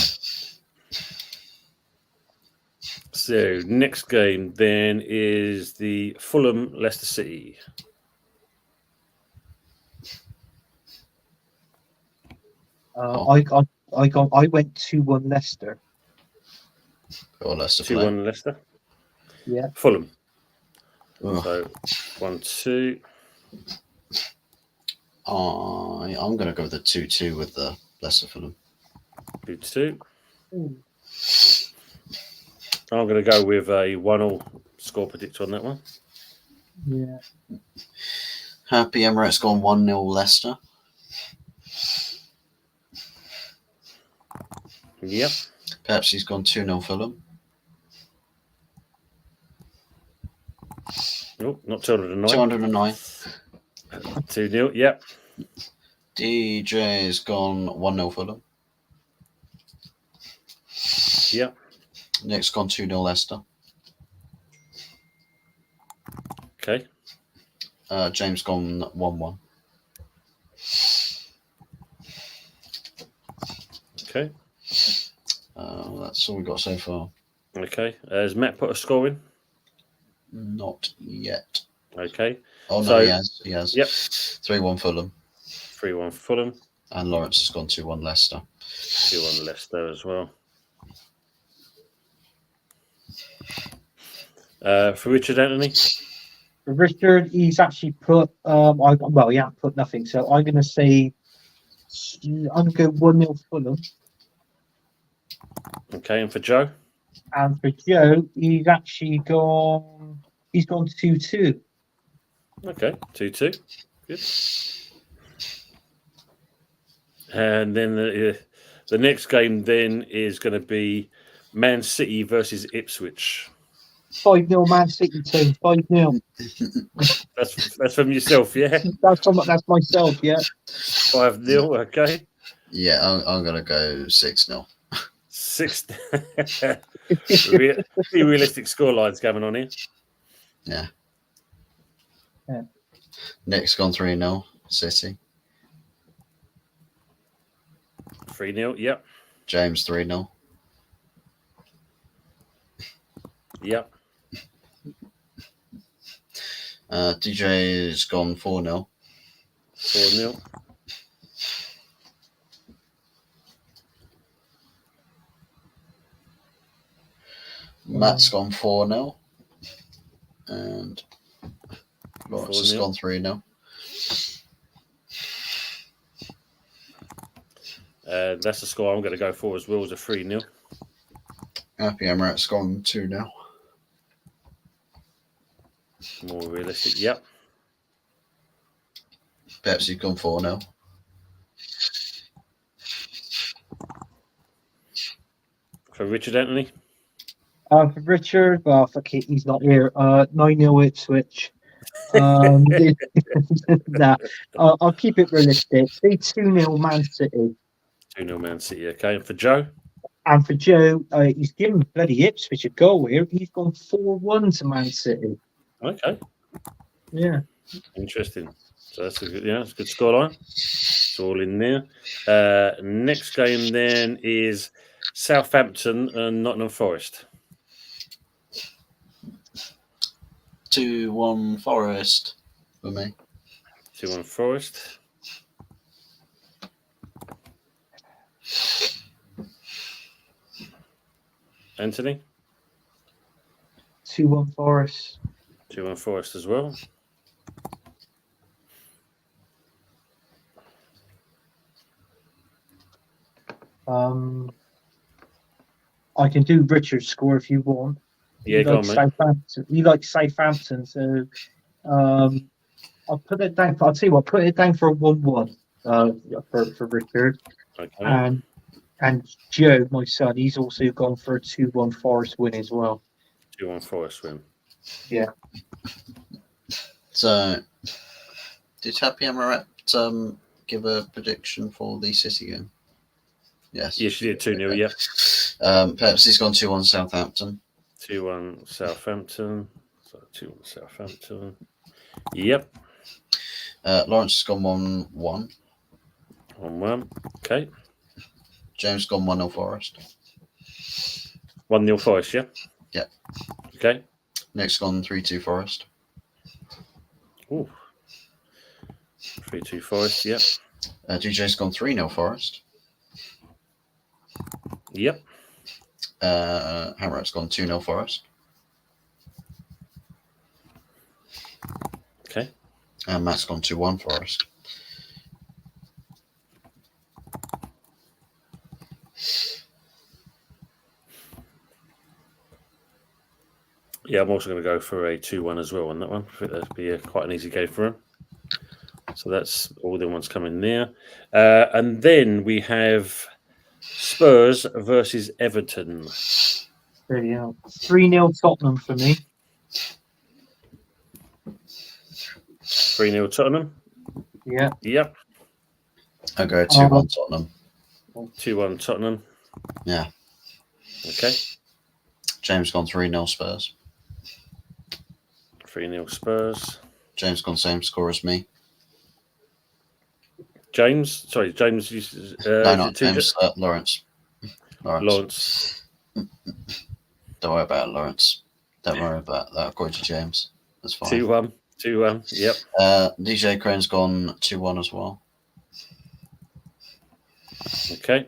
So, next game then is the Fulham Leicester City. I went 2-1 Leicester. Or Leicester 2-1 Leicester. Yeah. Fulham. Ugh. So 1-2. I'm going to go with the 2-2 with the Leicester Fulham. 2-2. I'm going to go with a 1-1 score predictor on that one. Yeah. Happy Emirates gone 1-0 Leicester. Yep. Perhaps he's gone 2-0 Fulham. Oh, not 209. 209. 2-0. Yep. DJ's gone 1-0 Fulham. Yep. Nick's gone 2-0 Leicester. Okay. James gone 1-1. Okay. That's all we got so far. Okay. Has Matt put a score in? Not yet. Okay. Oh, no, So- he has. Yep. 3-1 Fulham. 3-1 Fulham. And Lawrence has gone 2-1 Leicester. 2-1 Leicester as well. For Richard Anthony? For Richard, he's actually put. He hasn't put nothing. So I'm going to say. I'm going to go 1-0 Fulham. Okay. And for Joe? And for Joe, he's actually gone. He's gone 2-2. Okay. 2-2. Good. And then the next game then is going to be Man City versus Ipswich. 5-0 Man City team. 5-0. That's from yourself, yeah? That's myself. Yeah. 5-0, okay. Yeah, I'm going to go 6-0. 6. Pretty realistic scorelines coming on here. Yeah. Yeah. Nick's gone 3-0 City. 3-0, yep. James 3-0. Yep. DJ's gone 4-0. 4-0. Matt's gone 4-0. And Lawrence has 4-0. gone 3-0. That's the score I'm going to go for as well as a 3-0. Happy Emirates gone 2-0. More realistic, yep. Pepsi's gone 4-0. For Richard Anthony? For Richard, fuck it, he's not here. 9-0 Ipswich. Nah, I'll keep it realistic. Say 2-0 Man City. 2-0 Man City, okay. And for Joe? And for Joe, he's given bloody Ipswich a goal here. He's gone 4-1 to Man City. Okay. Yeah. Interesting. So that's a good scoreline. It's all in there. Next game then is Southampton and Nottingham Forest. 2-1 Forest for me. 2-1 Forest. Anthony? 2-1 Forest. 2-1 Forest as well. I can do Richard's score if you want. Yeah, you go like on, mate. Southampton. You like Southampton, so I'll put it down. I'll tell you what, put it down for a 1-1 for Richard. Okay. And Joe, my son, he's also gone for a 2-1 Forest win as well. 2-1 Forest win. Yeah. So, did Happy Amaret give a prediction for the City game? Yes. Yeah, she did 2-0, yep. Pepsi's gone 2-1 Southampton. 2-1 Southampton. So 2-1 Southampton. Yep. Lawrence has gone 1-1. 1-1. Okay. James gone 1-0 Forest. 1-0 Forest, yeah? Yep. Okay. Nick's gone 3-2 Forest. Ooh. 3-2 Forest, yep. DJ's gone 3-0 Forest. Yep. Hammeret's gone 2-0 Forest. Okay. And Matt's gone 2-1 Forest. Yeah, I'm also going to go for a 2-1 as well on that one. I think that'd be quite an easy game for him. So that's all the ones coming there. And then we have Spurs versus Everton. 3-0 Tottenham for me. 3-0 Tottenham. Yeah. Yep. I'll go 2-1 Tottenham. 2-1 Tottenham. Yeah. Okay. James gone 3-0 Spurs. 3-0 Spurs. James gone same score as me. James. Sorry, James. No, not James. Lawrence. Lawrence. Don't worry about it, Lawrence. Don't worry about that. According to James, that's fine. 2-1. 2-1. Yep. DJ Crane's gone 2-1 as well. Okay.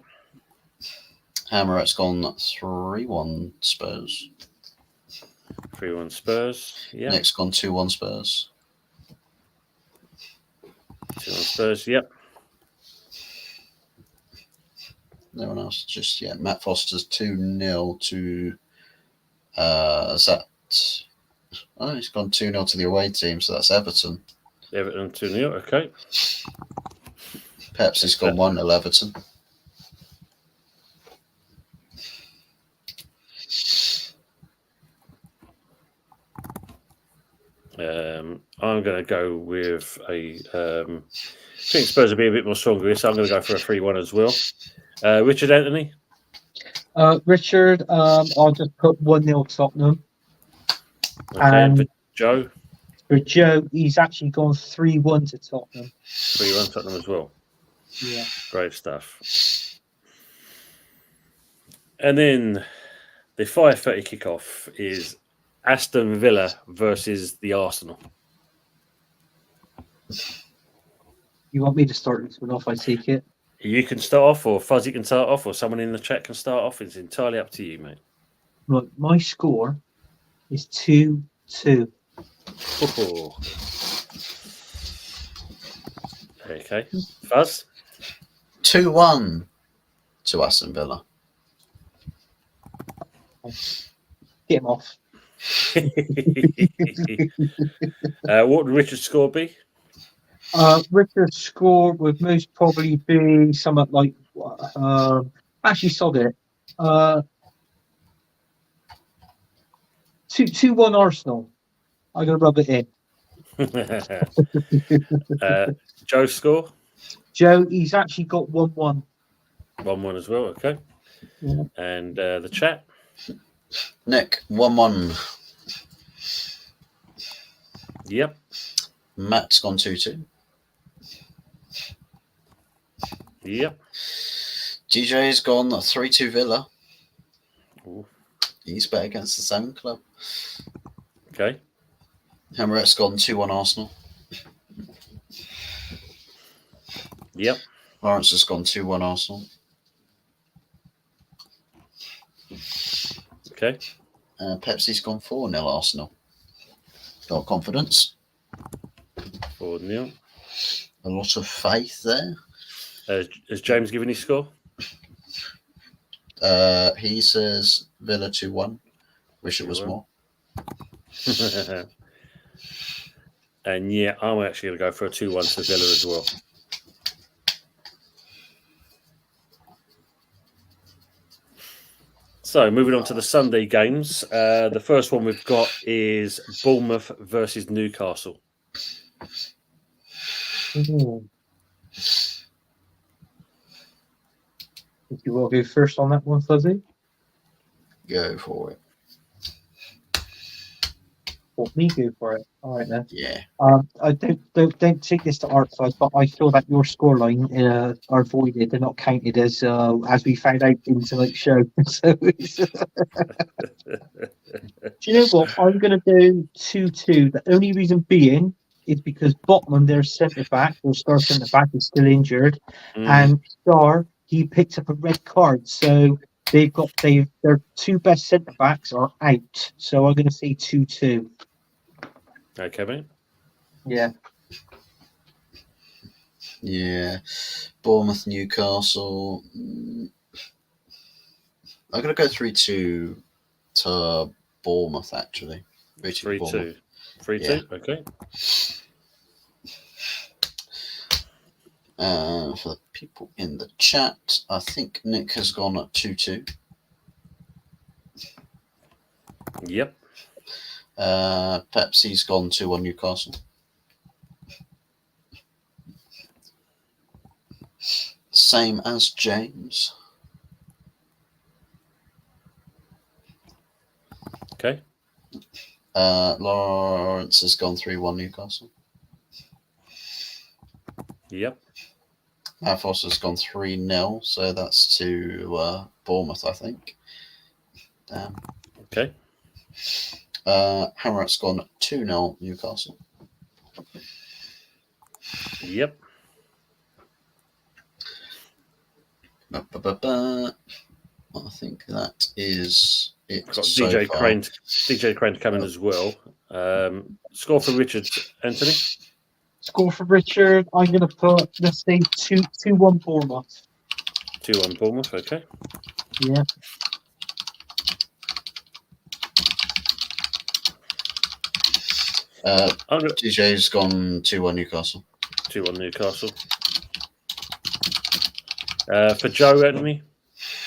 Hammeret's gone 3-1 Spurs. 3-1 Spurs. Yeah. Nick's gone 2-1 Spurs. 2-1 Spurs. Yep. No one else. Just Matt Foster's 2-0 to. Is that? Oh, he's gone 2-0 to the away team, so that's Everton. Everton 2-0. Okay. Pepsi's gone 1-0 Everton. I'm going to go with a. I think Spurs will be a bit more stronger, so I'm going to go for a 3-1 as well. Richard Anthony. Richard, I'll just put 1-0 Tottenham. Okay. And for Joe. For Joe, he's actually gone 3-1 to Tottenham. 3-1 Tottenham as well. Yeah. Great stuff. And then the 5:30 kickoff is Aston Villa versus the Arsenal. You want me to start this one off, I take it? You can start off, or Fuzzy can start off, or someone in the chat can start off. It's entirely up to you, mate. Look, my score is 2-2. Oh. Okay. Fuzz? 2-1 to Aston Villa. Get him off. What would Richard's score be? Richard's score would most probably be something like actually sod it. 2-1 Arsenal. I'm gonna rub it in. Joe's score? Joe, he's actually got 1-1. 1-1 as well, okay. Yeah. And the chat? Nick 1-1. Yep. Matt's gone 2-2. Yep. DJ's gone 3-2 Villa. Ooh. He's bet against the same club. Okay. Hammeret's gone 2-1 Arsenal. Yep. Lawrence has gone 2-1 Arsenal. Okay. Pepsi's gone 4-0 Arsenal. Got confidence. 4-0. A lot of faith there. Has James given his score? He says Villa 2-1. Wish it was 2-1. more. And yeah, I'm actually going to go for a 2-1 to Villa as well. So moving on to the Sunday games. The first one we've got is Bournemouth versus Newcastle. Ooh. If you will go first on that one, Fuzzy. Go for it. Or me go for it. All right then. Yeah. I don't take this to art side, but I feel that your scoreline are voided. They're not counted as we found out in tonight's show. So it's, do you know what? I'm going to do 2-2. The only reason being is because Botman, their centre back, their star centre back, is still injured, and Star he picked up a red card, so their two best centre backs are out. So I'm going to say 2-2. Okay, mate. Yeah. Yeah. Bournemouth, Newcastle. I'm going to go 3-2 to Bournemouth, actually. 3-2. 3-2, Yeah. okay. For the people in the chat, I think Nick has gone at 2-2. Yep. Pepsi's gone 2-1 Newcastle. Same as James. Okay. Lawrence has gone 3-1 Newcastle. Yep. Foster's gone 3-0, so that's to Bournemouth, I think. Damn. Okay. Hammerat's gone 2-0 Newcastle. Yep. I think that is it. Got so DJ far. Crane coming as well. Score for Richard, Anthony? Score for Richard, I'm going to put, let's say, 2-1 Bournemouth. 2-1 Bournemouth, okay. Yeah. DJ's gone 2-1 Newcastle. 2-1 Newcastle. For Joe, Anthony?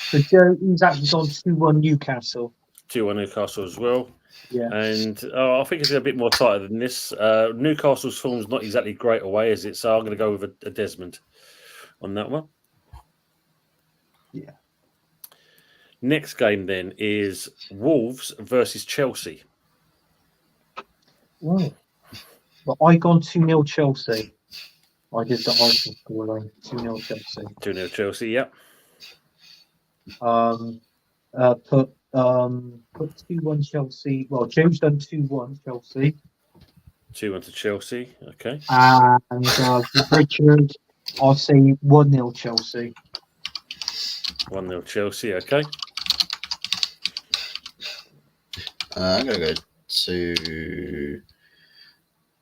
For Joe, he's actually gone 2-1 Newcastle. 2-1 Newcastle as well. Yeah. And I think it's a bit more tighter than this. Newcastle's form's not exactly great away, is it? So I'm going to go with a Desmond on that one. Yeah. Next game then is Wolves versus Chelsea. Oh. But I gone 2-0 Chelsea. I did the Arsenal scoreline. 2-0 Chelsea. 2-0 Chelsea, yep. Put 2-1 Chelsea. Well, Joe's done 2-1 Chelsea. 2-1 to Chelsea, okay. And Richard, I'll say 1-0 Chelsea. 1-0 Chelsea, okay. I'm going to go to...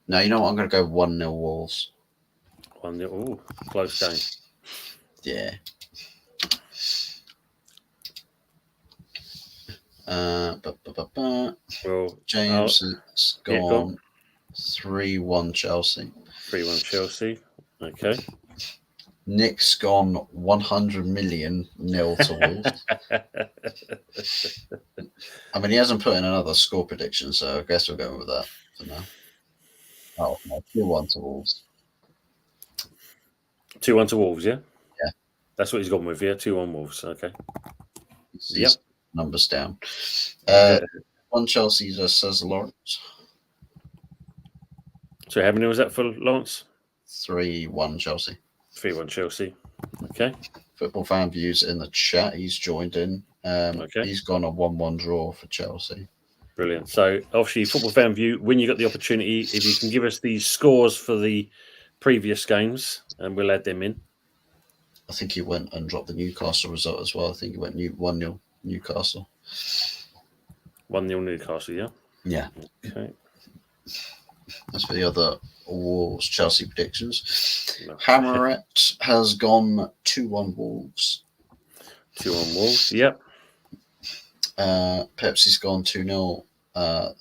No, you know what? I'm going to go 1-0 Wolves. 1-0. Ooh, close game. Yeah. Well, James has yeah, go gone 3-1 Chelsea. 3-1 Chelsea, okay. Nick's gone 100 million nil to Wolves. I mean, he hasn't put in another score prediction, so I guess we're going with that for now. Oh, no, 2-1 to Wolves. 2-1 to Wolves, yeah? Yeah. That's what he's gone with, yeah? 2-1 Wolves, okay. Yep. Numbers down. 1 Chelsea just says Lawrence. So how many was that for Lawrence? 3-1 Chelsea. 3-1 Chelsea, okay. Football fan views in the chat. He's joined in. Okay. He's gone a 1-1 draw for Chelsea. Brilliant. So obviously, Football Fan View, when you got the opportunity, if you can give us the scores for the previous games, and we'll add them in. I think he went and dropped the Newcastle result as well. I think he went 1-0 Newcastle. 1-0 Newcastle, yeah? Yeah. Okay. As for the other Wolves Chelsea predictions, No. Hammeret has gone 2-1 Wolves. 2-1 Wolves. Yep. Pepsi's gone 2-0,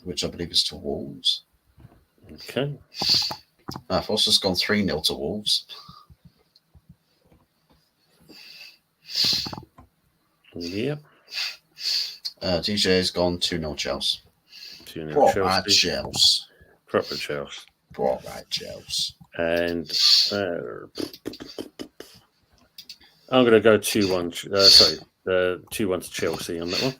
which I believe is to Wolves. Okay. Foster's gone 3-0 to Wolves. Yep. DJ's gone 2-0 Chelsea. 2-0 Proper Chelsea. Chelsea. Proper Chelsea. Proper Chelsea. And I'm going to go 2-1. 2-1 to Chelsea on that one.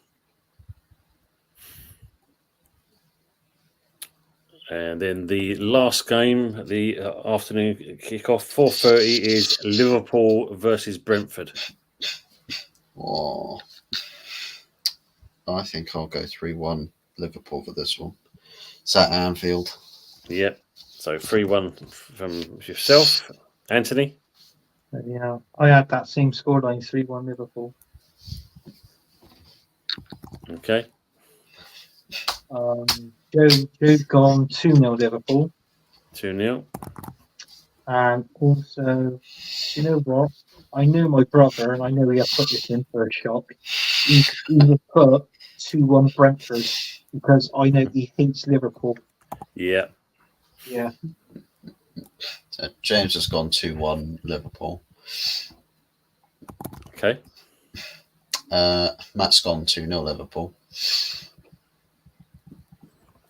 And then the last game, the afternoon kickoff, 4:30 is Liverpool versus Brentford. Oh, I think I'll go 3-1 Liverpool for this one. It's at Anfield. Yep. So 3-1 from yourself, Anthony. Yeah, I had that same scoreline, 3-1 Liverpool. Okay. Joe's gone 2-0 Liverpool. 2-0. And also, you know what? I know my brother, and I know he'll put this in for a shock. He would put 2-1 Brentford because I know he hates Liverpool. Yeah. Yeah. So James has gone 2-1 Liverpool. Okay. Matt's gone 2-0 Liverpool.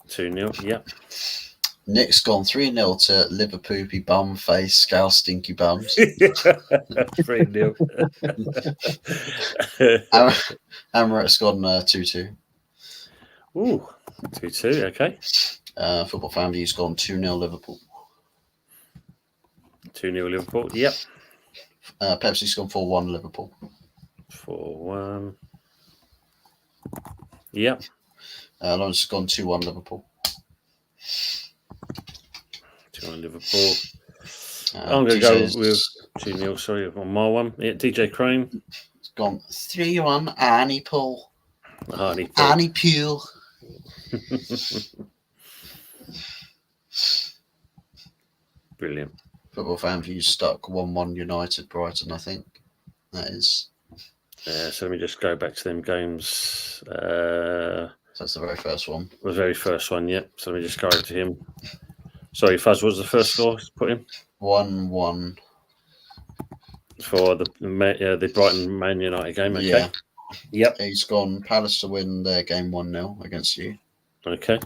2-0. Yep. Nick's gone 3-0 to Liverpool bum face, scowl stinky bums. 3-0. Amaret's gone 2-2. Ooh, 2-2. Okay. Football Family's gone 2-0 Liverpool. 2-0 Liverpool. Yep. Pepsi's gone 4-1 Liverpool. 4-1. Yep. Lawrence has gone 2-1 Liverpool. 2-1 Liverpool. I'm going to go with 2-0, sorry, on my one. Yeah, DJ Crane. It's gone 3-1 Annie Pool. Annie Pool. Brilliant. Football Fan View stuck 1-1 United Brighton, I think. That is. So let me just go back to them games. So that's the very first one. The very first one, yep. So let me just go over to him. Sorry, Fuzz, what was the first score put in? 1-1. For the Brighton Man United game, okay? Yeah. Yep. He's gone Palace to win their game 1-0 against you. Okay.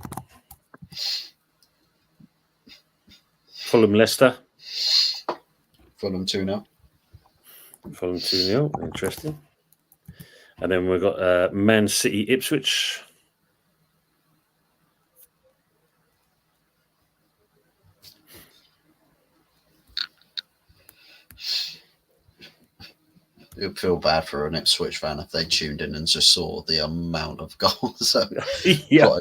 Fulham Leicester. Fulham 2-0. Fulham 2-0. Interesting. And then we've got Man City Ipswich. It would feel bad for an Ipswich fan if they tuned in and just saw the amount of goals. So, Yeah.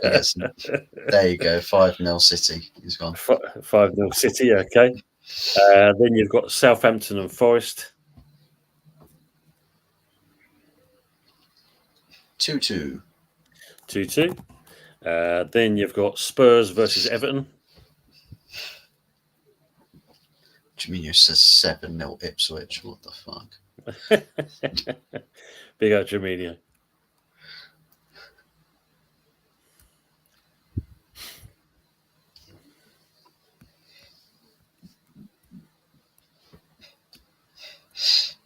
there you go. 5-0 City. He's gone. 5-0 City, okay. Then you've got Southampton and Forest. 2-2. 2-2. Then you've got Spurs versus Everton. Do you mean you said 7-0 Ipswich? What the fuck? Big out Jaminio.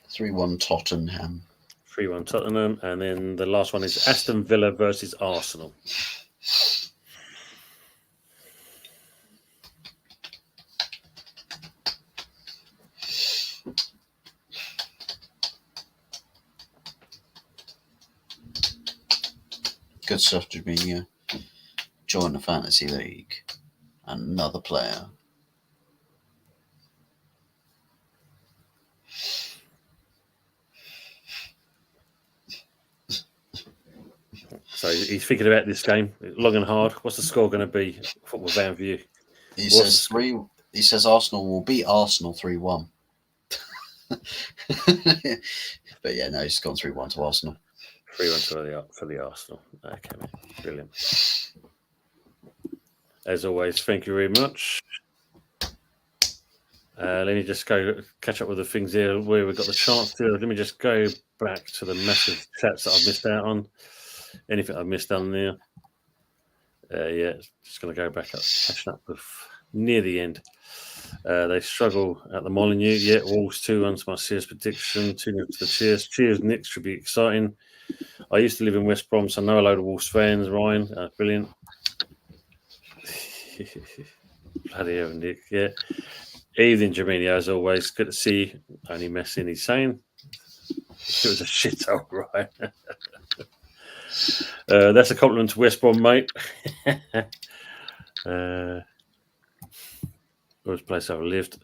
(3-1) Tottenham. 3-1 Tottenham. And then the last one is Aston Villa versus Arsenal. Good stuff, Jaminio. Join the Fantasy League. Another player. So he's thinking about this game long and hard. What's the score going to be? Football Van View. He says Arsenal will beat Arsenal 3-1. But yeah, no, he's gone 3-1 to Arsenal. 3-1 for the Arsenal. Okay, mate. Brilliant. As always, thank you very much. Let me just go catch up with the things here where we got the chance to. Let me just go back to the massive chats that I've missed out on. Anything I've missed on there. Yeah, just going to go back up, catching up with near the end. They struggle at the Molyneux. Yeah, Wolves 2-1 my serious prediction. 2-0 to the Cheers. Cheers, Nick. Should be exciting. I used to live in West Brom, so I know a load of Wolves fans. Ryan, brilliant. Bloody hell, Nick. Yeah. Evening, Jaminio, as always. Good to see you. Only messing, he's saying. It was a shithole, right? That's a compliment to West Brom, mate. Worst place I've lived.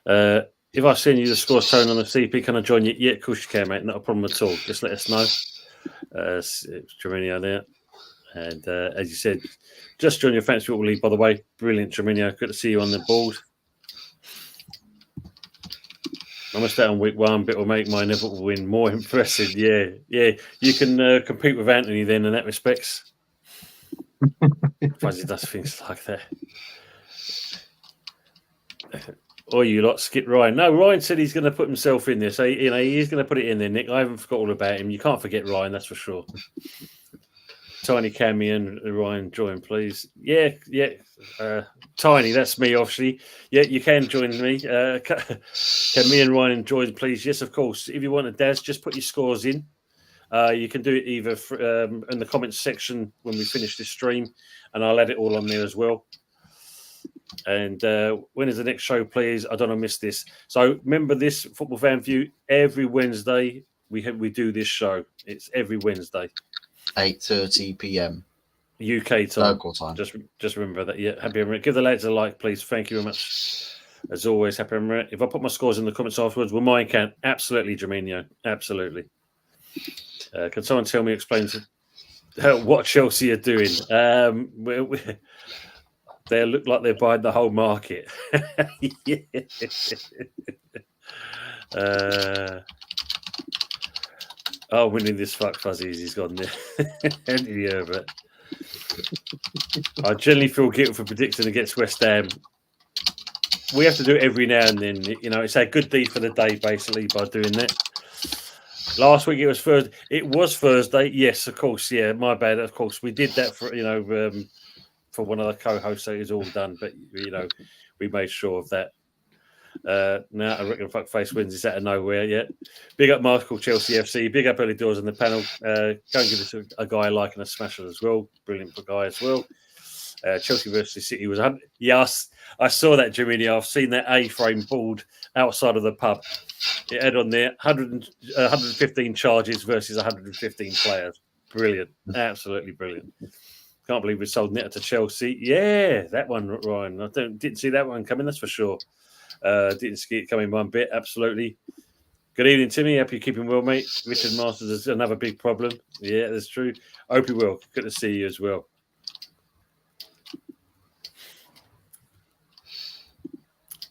If I send you the scores tone on the CP, can I join you? Yeah, of course you can, mate. Not a problem at all. Just let us know. It's Jaminio there. And as you said, just join your Fantasy Football League, by the way. Brilliant, Jaminio. Good to see you on the board. I must stay on week 1, but it will make my inevitable win more impressive. Yeah. You can compete with Anthony then in that respects. Fuzzy does things like that. Or you lot skip Ryan. No, Ryan said he's going to put himself in there. So, he's going to put it in there, Nick. I haven't forgot all about him. You can't forget Ryan, that's for sure. Tiny Cammy and Ryan, join, please. Yeah. Tiny, that's me, obviously. Yeah, you can join me. Can me and Ryan join, please? Yes, of course. If you want a Daz, just put your scores in. You can do it either in the comments section when we finish this stream, and I'll add it all on there as well. And when is the next show, please? I don't want to miss this. So remember this, Football Fan View, every Wednesday we do this show. It's every Wednesday. 8:30 p.m. UK time. Local time. Just remember that. Yeah, happy Emirate. Give the lads a like, please. Thank you very much. As always, happy Emirate. If I put my scores in the comments afterwards, will mine count? Absolutely, Jaminio. Absolutely. Can someone explain what Chelsea are doing? They look like they're buying the whole market. Winning this fuck fuzzies, he's gone there. Anthony Herbert. I generally feel guilty for predicting against West Ham. We have to do it every now and then. It's a good deed for the day, basically, by doing that. Last week it was Thursday. It was Thursday. Yes, of course. Yeah, my bad. Of course, we did that for for one of the co-hosts. So it was all done, but we made sure of that. Now I reckon fuckface wins this out of nowhere. Yeah, big up Michael, Chelsea FC. Big up early doors on the panel. Go and give us a guy a like and a smasher as well. Brilliant for guy as well. Chelsea versus City was 100. Yes, I saw that, Jimmy. I've seen that A-frame board outside of the pub. It had on there 115 charges versus 115 players. Brilliant, absolutely brilliant. Can't believe we sold Netter to Chelsea. Yeah, that one, Ryan. I didn't see that one coming. That's for sure. Didn't see it coming one bit. Absolutely. Good evening, Timmy. Hope you're keeping well, mate. Richard Masters is another big problem. Yeah, that's true. Hope you will. Good to see you as well.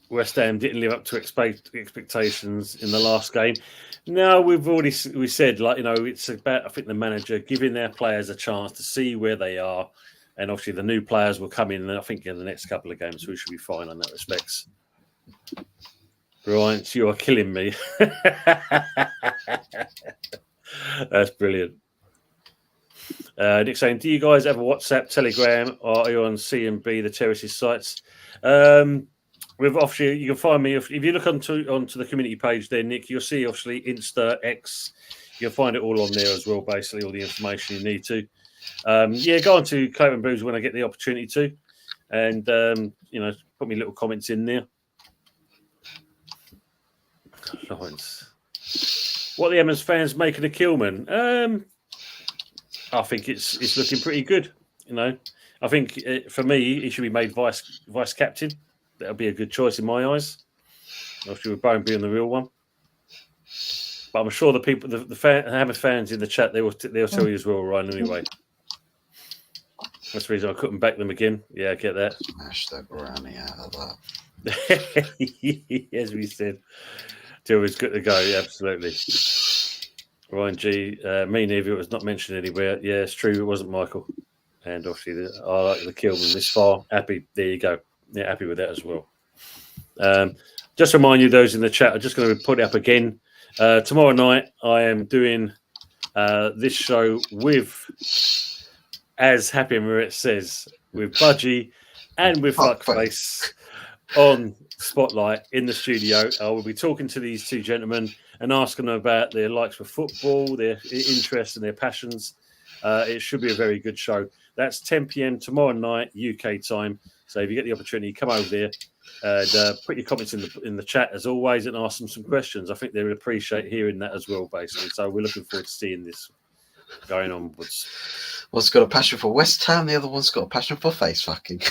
West Ham didn't live up to expectations in the last game. No, we said, it's about, I think, the manager giving their players a chance to see where they are, and obviously the new players will come in. And I think in the next couple of games we should be fine on that respects. Bryant, you are killing me. That's brilliant. Nick saying, do you guys have a WhatsApp, Telegram, or are you on C&B, the terraces sites? With obviously, you can find me if you look onto the community page there, Nick. You'll see obviously Insta, X. You'll find it all on there as well. Basically, all the information you need to. Go on to Clayton Booze when I get the opportunity to, and put me little comments in there. Lawrence, what are the Emmons fans making of Kilman? I think it's looking pretty good. I think for me, he should be made vice captain. That'll be a good choice in my eyes. Obviously, with Bone being the real one. But I'm sure the people, the Hammer fans in the chat, they'll tell you as well, Ryan, anyway. That's the reason I couldn't back them again. Yeah, I get that. Smash the brownie out of that. As we said. Till it's good to go, yeah, absolutely. Ryan G, me neither, it was not mentioned anywhere. Yeah, it's true, it wasn't Michael. And obviously, I like the Kilburn this far. Happy. There you go. Yeah, happy with that as well. Just to remind you, those in the chat, I'm just going to put it up again. Tomorrow night, I am doing this show with, as Happy Marit says, with Budgie and with Fuckface on Spotlight in the studio. I will be talking to these two gentlemen and asking them about their likes for football, their interests and their passions. It should be a very good show. That's 10 p.m. tomorrow night, UK time. So if you get the opportunity, come over there and put your comments in the chat as always and ask them some questions. I think they would appreciate hearing that as well, basically. So we're looking forward to seeing this going onwards. One's got a passion for West Ham, the other one's got a passion for face fucking.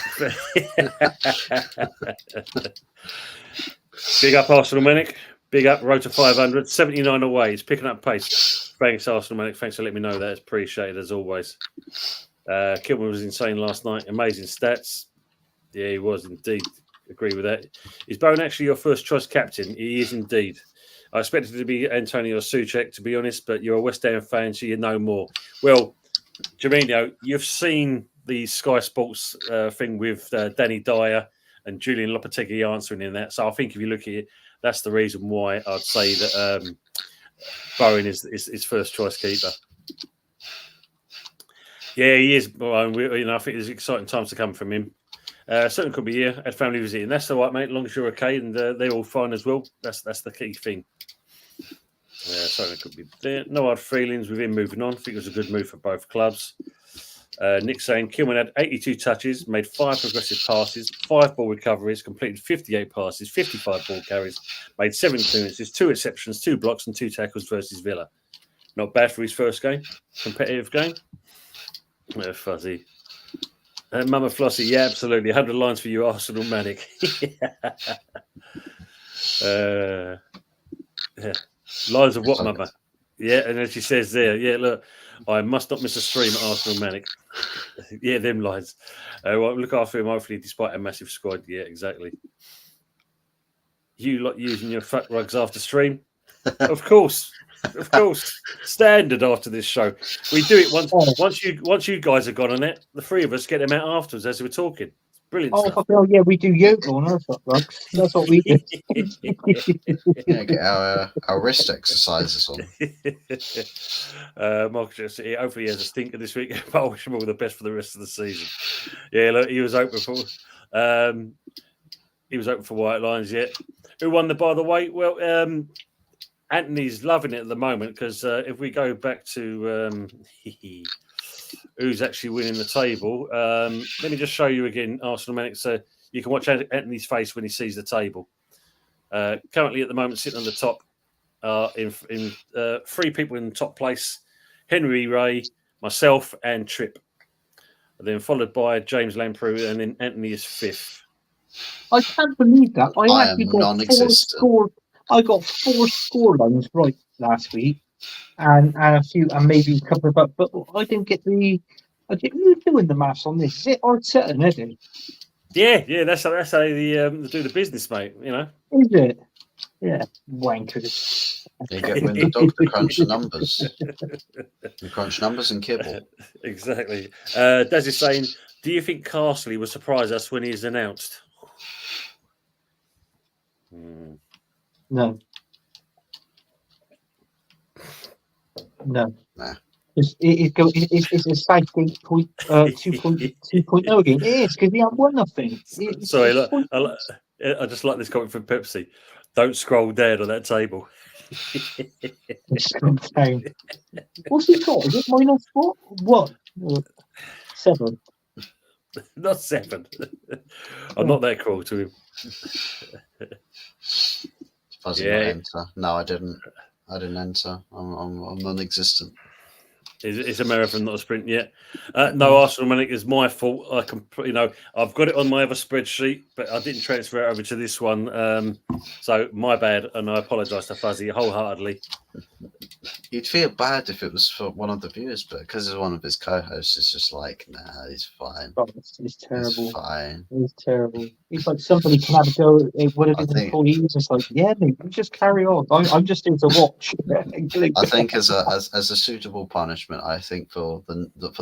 Big up Arsenal Manic. Big up Road to 500. 79 away. It's picking up pace. Thanks, Arsenal Manic. Thanks for letting me know that. It's appreciated as always. Kilburn was insane last night. Amazing stats. Yeah, he was indeed. Agree with that. Is Bowen actually your first choice captain? He is indeed. I expected it to be Antonio Souček, to be honest, but you're a West Ham fan, so you know more. Well, Jamino, you've seen the Sky Sports thing with Danny Dyer and Julian Lopetegui answering in that. So I think if you look at it, that's the reason why I'd say that Bowen is his first choice keeper. Yeah, he is. I think there's exciting times to come from him. Certainly could be here at family visiting. That's all right, mate. As long as you're okay and they're all fine as well. That's the key thing. Certainly could be there. No hard feelings with him moving on. I think it was a good move for both clubs. Nick saying Kilman had 82 touches, made 5 progressive passes, 5 ball recoveries, completed 58 passes, 55 ball carries, made 7 clearances, 2 interceptions, 2 blocks, and 2 tackles versus Villa. Not bad for his first game, competitive game. Fuzzy. Mama Flossie, yeah, absolutely. 100 lines for you, Arsenal Manic. Yeah. Lines of what, Mama? Yeah, and then she says there, yeah, look, I must not miss a stream at Arsenal Manic. Yeah, them lines. Well, look after him, hopefully, despite a massive squad. Yeah, exactly. You lot using your fat rugs after stream? Of course. Of course. Standard after this show. We do it once you guys have gone on it, the 3 of us get them out afterwards as we're talking. Brilliant stuff. Oh, yeah, we do yoga on our foot rugs. That's what we do. Yeah, get our wrist exercises on. Marcus, hopefully he has a stinker this week, but I wish him all the best for the rest of the season. Yeah, look, he was open for White Lions, yeah. Who won by the way? Well, Anthony's loving it at the moment because if we go back to who's actually winning the table, let me just show you again, Arsenal Manic, so you can watch Anthony's face when he sees the table. Currently at the moment, sitting on the top, in 3 people in the top place: Henry Ray, myself, and Tripp. And then followed by James Lamprey, and then Anthony is 5th. I can't believe that. I actually got non-existent. I got 4 score lines right last week, and a few, and maybe a couple of, but I didn't get the. Who's doing the maths on this? Is it Arteta, is it? Yeah, that's how they do the business, mate. You know, is it? Yeah, wankers. You get when the dog to crunch the numbers. You crunch numbers and kibble. Exactly. Des is saying, do you think Castley will surprise us when he's announced? No. Nah. It's a Southgate 2.0 game. It is because he hasn't won nothing. Sorry, look, I just like this comment from Pepsi. Don't scroll down on that table. What's he got? Is it -4? What? 7. Not 7. I'm not that cruel to him. Fuzzy not enter. No, I didn't enter. I'm non-existent. It's a marathon, not a sprint yet. No, Arsenal Manic is my fault. I've got it on my other spreadsheet, but I didn't transfer it over to this one. So my bad, and I apologise to Fuzzy wholeheartedly. You'd feel bad if it was for one of the viewers, but because it's one of his co-hosts, it's just like, nah, he's fine. Oh, it's terrible. He's fine. It's terrible. It's like somebody can have a go at one of his employees. It's like, yeah, mate, just carry on. I'm just here to watch. I think as a suitable punishment, punishment, I think, for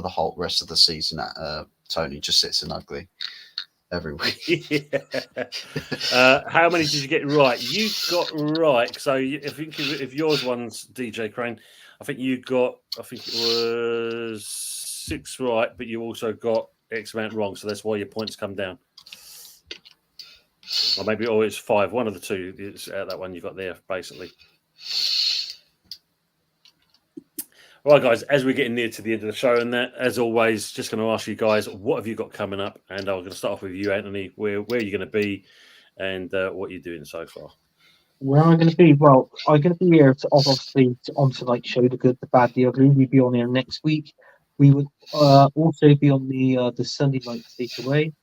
the whole rest of the season. Tony just sits in ugly every week. How many did you get right? You got right. So if yours one's DJ Crane, I think you got. I think it was 6 right, but you also got X amount wrong. So that's why your points come down. Or maybe it's 5. One of the two. It's that one you got there, basically. All right, guys, as we're getting near to the end of the show, and that, as always, just going to ask you guys, what have you got coming up? And I'm going to start off with you, Anthony. Where are you going to be, and what you're doing so far? Where am I going to be? Well, I'm going to be here obviously on tonight's show, The Good, the Bad, the Ugly. We'll be on here next week. We would also be on the Sunday night takeaway.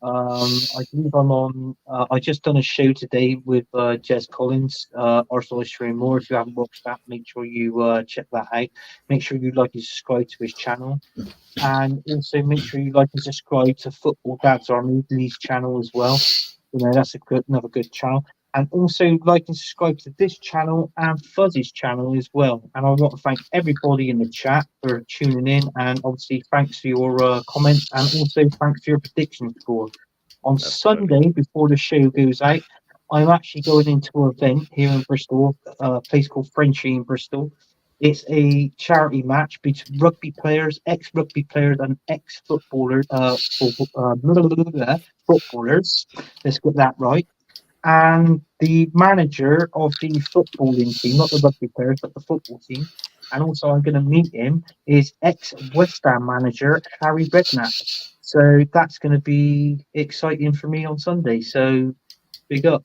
I believe I'm on. I just done a show today with Jez Collins, Arsenal History and More. If you haven't watched that, make sure you check that out. Make sure you like and subscribe to his channel, and also make sure you like and subscribe to Football Dads Army Lee's channel as well. That's another good channel. And also like and subscribe to this channel and Fuzzy's channel as well. And I want to thank everybody in the chat for tuning in. And obviously, thanks for your comments. And also, thanks for your prediction score. On Sunday, before the show goes out, I'm actually going into an event here in Bristol, a place called Frenchy in Bristol. It's a charity match between rugby players, ex-rugby players, and ex-footballers. Footballers. Let's get that right. And the manager of the footballing team, not the rugby players, but the football team, and also I'm going to meet him, is ex-West Ham manager Harry Redknapp. So that's going to be exciting for me on Sunday. So big up.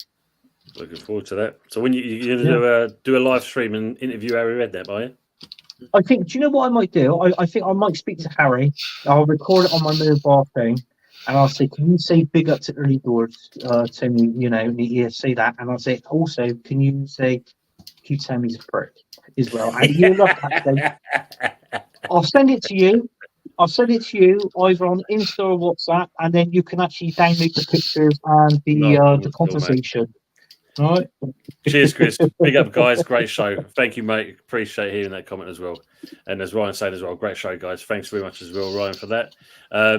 Looking forward to that. So when you're going to do a live stream and interview Harry Redknapp, are you? I think, do you know what I might do? I think I might speak to Harry. I'll record it on my mobile phone. And I'll say, can you say big up to early doors to me? Say that. And I'll say, also, can you tell me he's a prick as well? And you love that thing. I'll send it to you. Either on Insta or WhatsApp, and then you can actually download the pictures and the conversation. All right. Cheers, Chris. Big up, guys. Great show. Thank you, mate. Appreciate hearing that comment as well. And as Ryan said as well, great show, guys. Thanks very much as well, Ryan, for that.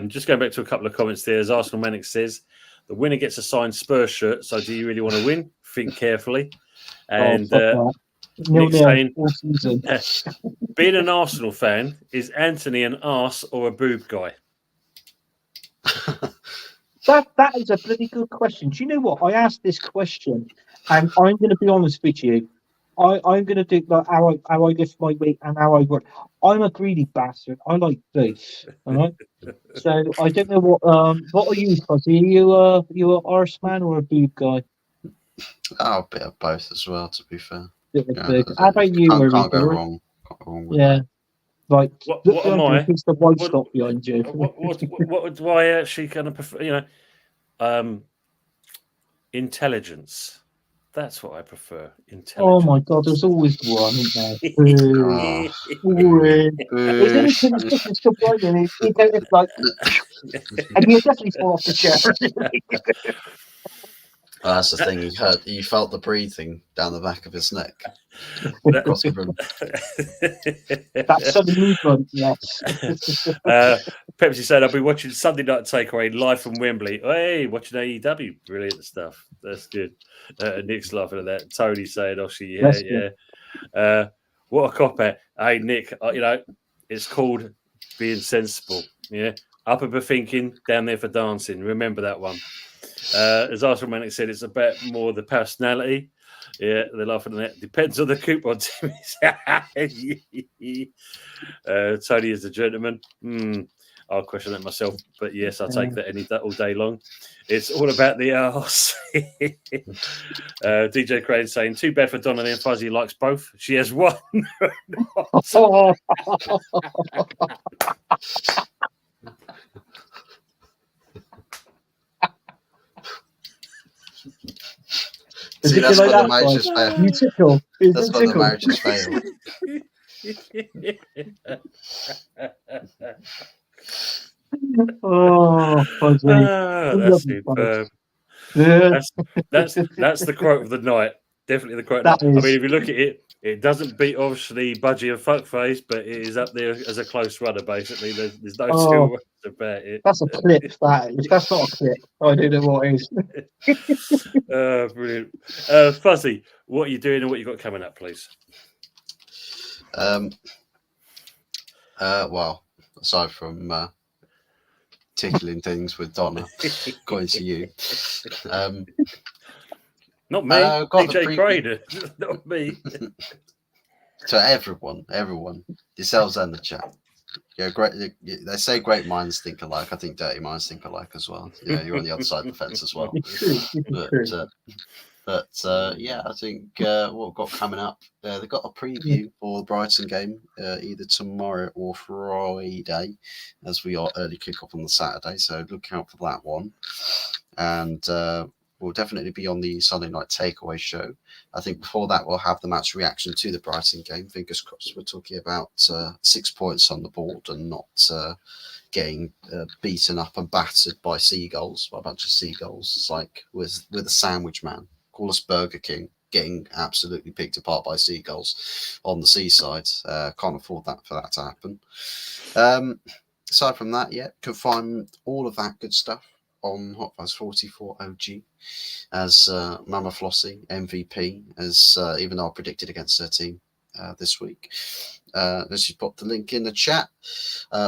Just going back to a couple of comments there. As Arsenal Manic says, the winner gets a signed Spurs shirt. So do you really want to win? Think carefully. And Nick saying, being an Arsenal fan, is Anthony an arse or a boob guy? That is a bloody good question. Do you know what? I asked this question, and I'm going to be honest with you. I'm going to do like how I lift my weight and how I work. I'm a greedy bastard. I like both. All right. So I don't know what are you, Fuzzy? Are you an arse man or a boob guy? Oh, a bit of both as well. To be fair. How about you? Can't go wrong. With that. Like, what am I? It's the white stop behind you. What do I actually kind of prefer? Intelligence. That's what I prefer. Intelligence. Oh my God, there's always one, isn't there? It's still blinding. It's like, and you definitely fall off the chair. That's the thing. You felt the breathing down the back of his neck. Across the room. That's some movement, yes. Pepsi said, I'll be watching Sunday Night Takeaway live from Wembley. Hey, watching AEW. Brilliant stuff. That's good. Nick's laughing at that. Tony saying, yeah. What a cop out. Hey, Nick, it's called being sensible. Yeah. Up and thinking, down there for dancing. Remember that one. As Arsenal Manic said, it's about more the personality. Yeah, they're laughing at that. Depends on the coupon. Tony is the gentleman. I'll question that myself, but yes, I'll take that all day long. It's all about the arse. DJ Crane saying, too bad for Donna and Fuzzy likes both. She has one. See, that's why the marriages fail. That's why the marriages fail. Oh, Fuzzy. That's superb. That's the quote of the night. Definitely the quote. I mean, if you look at it, It doesn't beat obviously Budgie and Fuckface, but it is up there as a close runner. Basically, there's no two words about it. That's a clip. If that's not a clip, I don't know what is. Brilliant. Fuzzy, what are you doing and what you got coming up, please? Well, aside from tickling things with Donna, going to you. Not me, DJ Crader. Not me. To everyone, yourselves and the chat. Yeah, great. They say great minds think alike. I think dirty minds think alike as well. Yeah, you're on the other side of the fence as well. But yeah, I think what we've got coming up, they've got a preview for the Brighton game either tomorrow or Friday, as we are early kickoff on the Saturday. So look out for that one. And we'll definitely be on the Sunday night takeaway show. I think before that, we'll have the match reaction to the Brighton game. Fingers crossed, we're talking about 6 points on the board and not getting beaten up and battered by seagulls, by a bunch of seagulls. It's like with a sandwich man. Call us Burger King, getting absolutely picked apart by seagulls on the seaside. Can't afford that for that to happen. Aside from that, yeah, can find all of that good stuff on HotFuzz44 OG as Mama Flossie MVP, as even though I predicted against her team this week. Let's just pop the link in the chat.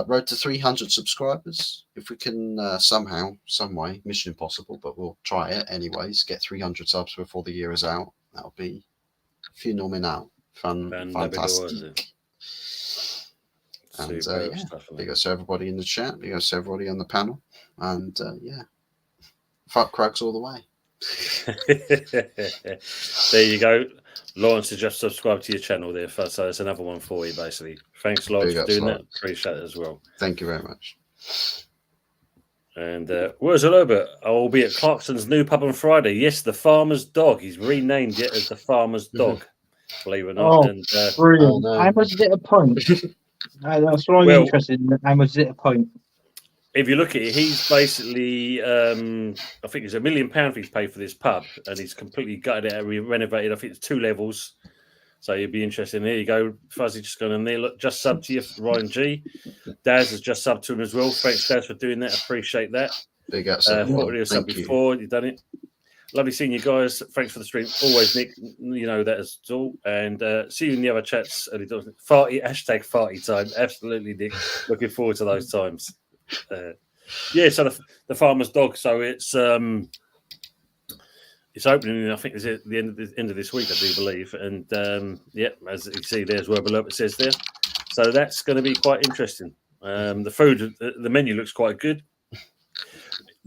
Road to 300 subscribers. If we can somehow, some way, mission impossible, but we'll try it anyways, get 300 subs before the year is out. That'll be phenomenal. Fantastic. And yeah, big ups to everybody in the chat, big ups to everybody on the panel, and yeah, fuck Crags all the way. There you go. Lawrence has just subscribed to your channel there, so that's another one for you, basically. Thanks, Lawrence, for doing that. Appreciate it as well. Thank you very much. And where's Herbert? I will be at Clarkson's new pub on Friday. Yes, the Farmer's Dog. He's renamed it as the Farmer's Dog, believe it or not. Oh, and, brilliant. No. How much is it a pint? That's what I'm interested in. How much is it a pint? If you look at it, he's basically, I think it's £1 million he's paid for this pub, and he's completely gutted it. We renovated. I think it's 2 levels, so you'd be interested. There you go, Fuzzy, just going in there. Look, just sub to you, Ryan G. Daz has just subbed to him as well. Thanks, Daz, for doing that. I appreciate that. Big ups. Sub before you've done it. Lovely seeing you guys. Thanks for the stream. Always, Nick. You know that as all. And see you in the other chats. Farty, #farty time. Absolutely, Nick. Looking forward to those times. Yeah, so the Farmer's Dog. So it's opening. I think it's at the end of this week, I do believe. And yeah, as you see there as well below, it says there. So that's going to be quite interesting. The food, the menu looks quite good.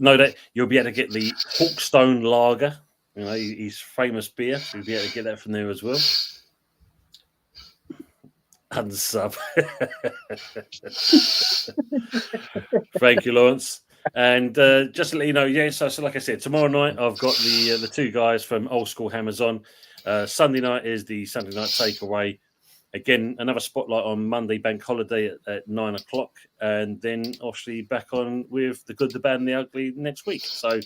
No, that you'll be able to get the Hawkstone Lager. You know, his famous beer. You'll be able to get that from there as well. Unsub. Thank you, Lawrence. And just to let you know, yeah, so like I said, tomorrow night I've got the 2 guys from Old School Hammers on. Sunday night is the Sunday night takeaway. Again, another spotlight on Monday, bank holiday at 9 o'clock. And then obviously back on with the good, the bad, and the ugly next week. So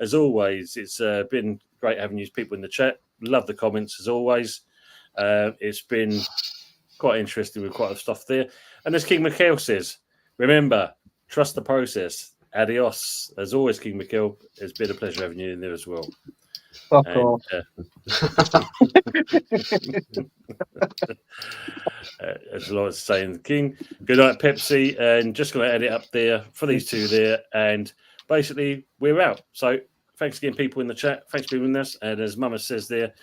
as always, it's been great having you people in the chat. Love the comments as always. It's been quite interesting with quite a lot of stuff there. And as King McHale says, remember, trust the process. Adios. As always, King McHale, it's been a pleasure having you in there as well. Fuck off. As Lawrence saying, King. Good night, Pepsi. And just going to edit up there for these 2 there. And basically, we're out. So thanks again, people in the chat. Thanks for being with us. And as Mama says there,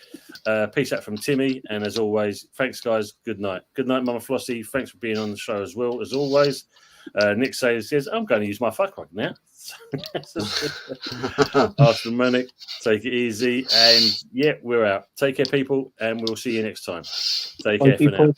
peace out from Timmy. And as always, thanks, guys. Good night. Good night, Mama Flossie. Thanks for being on the show as well, as always. Nick says, I'm going to use my fuck rug now. Arsenal Manic, take it easy. And yeah, we're out. Take care, people. And we'll see you next time. Take care for now.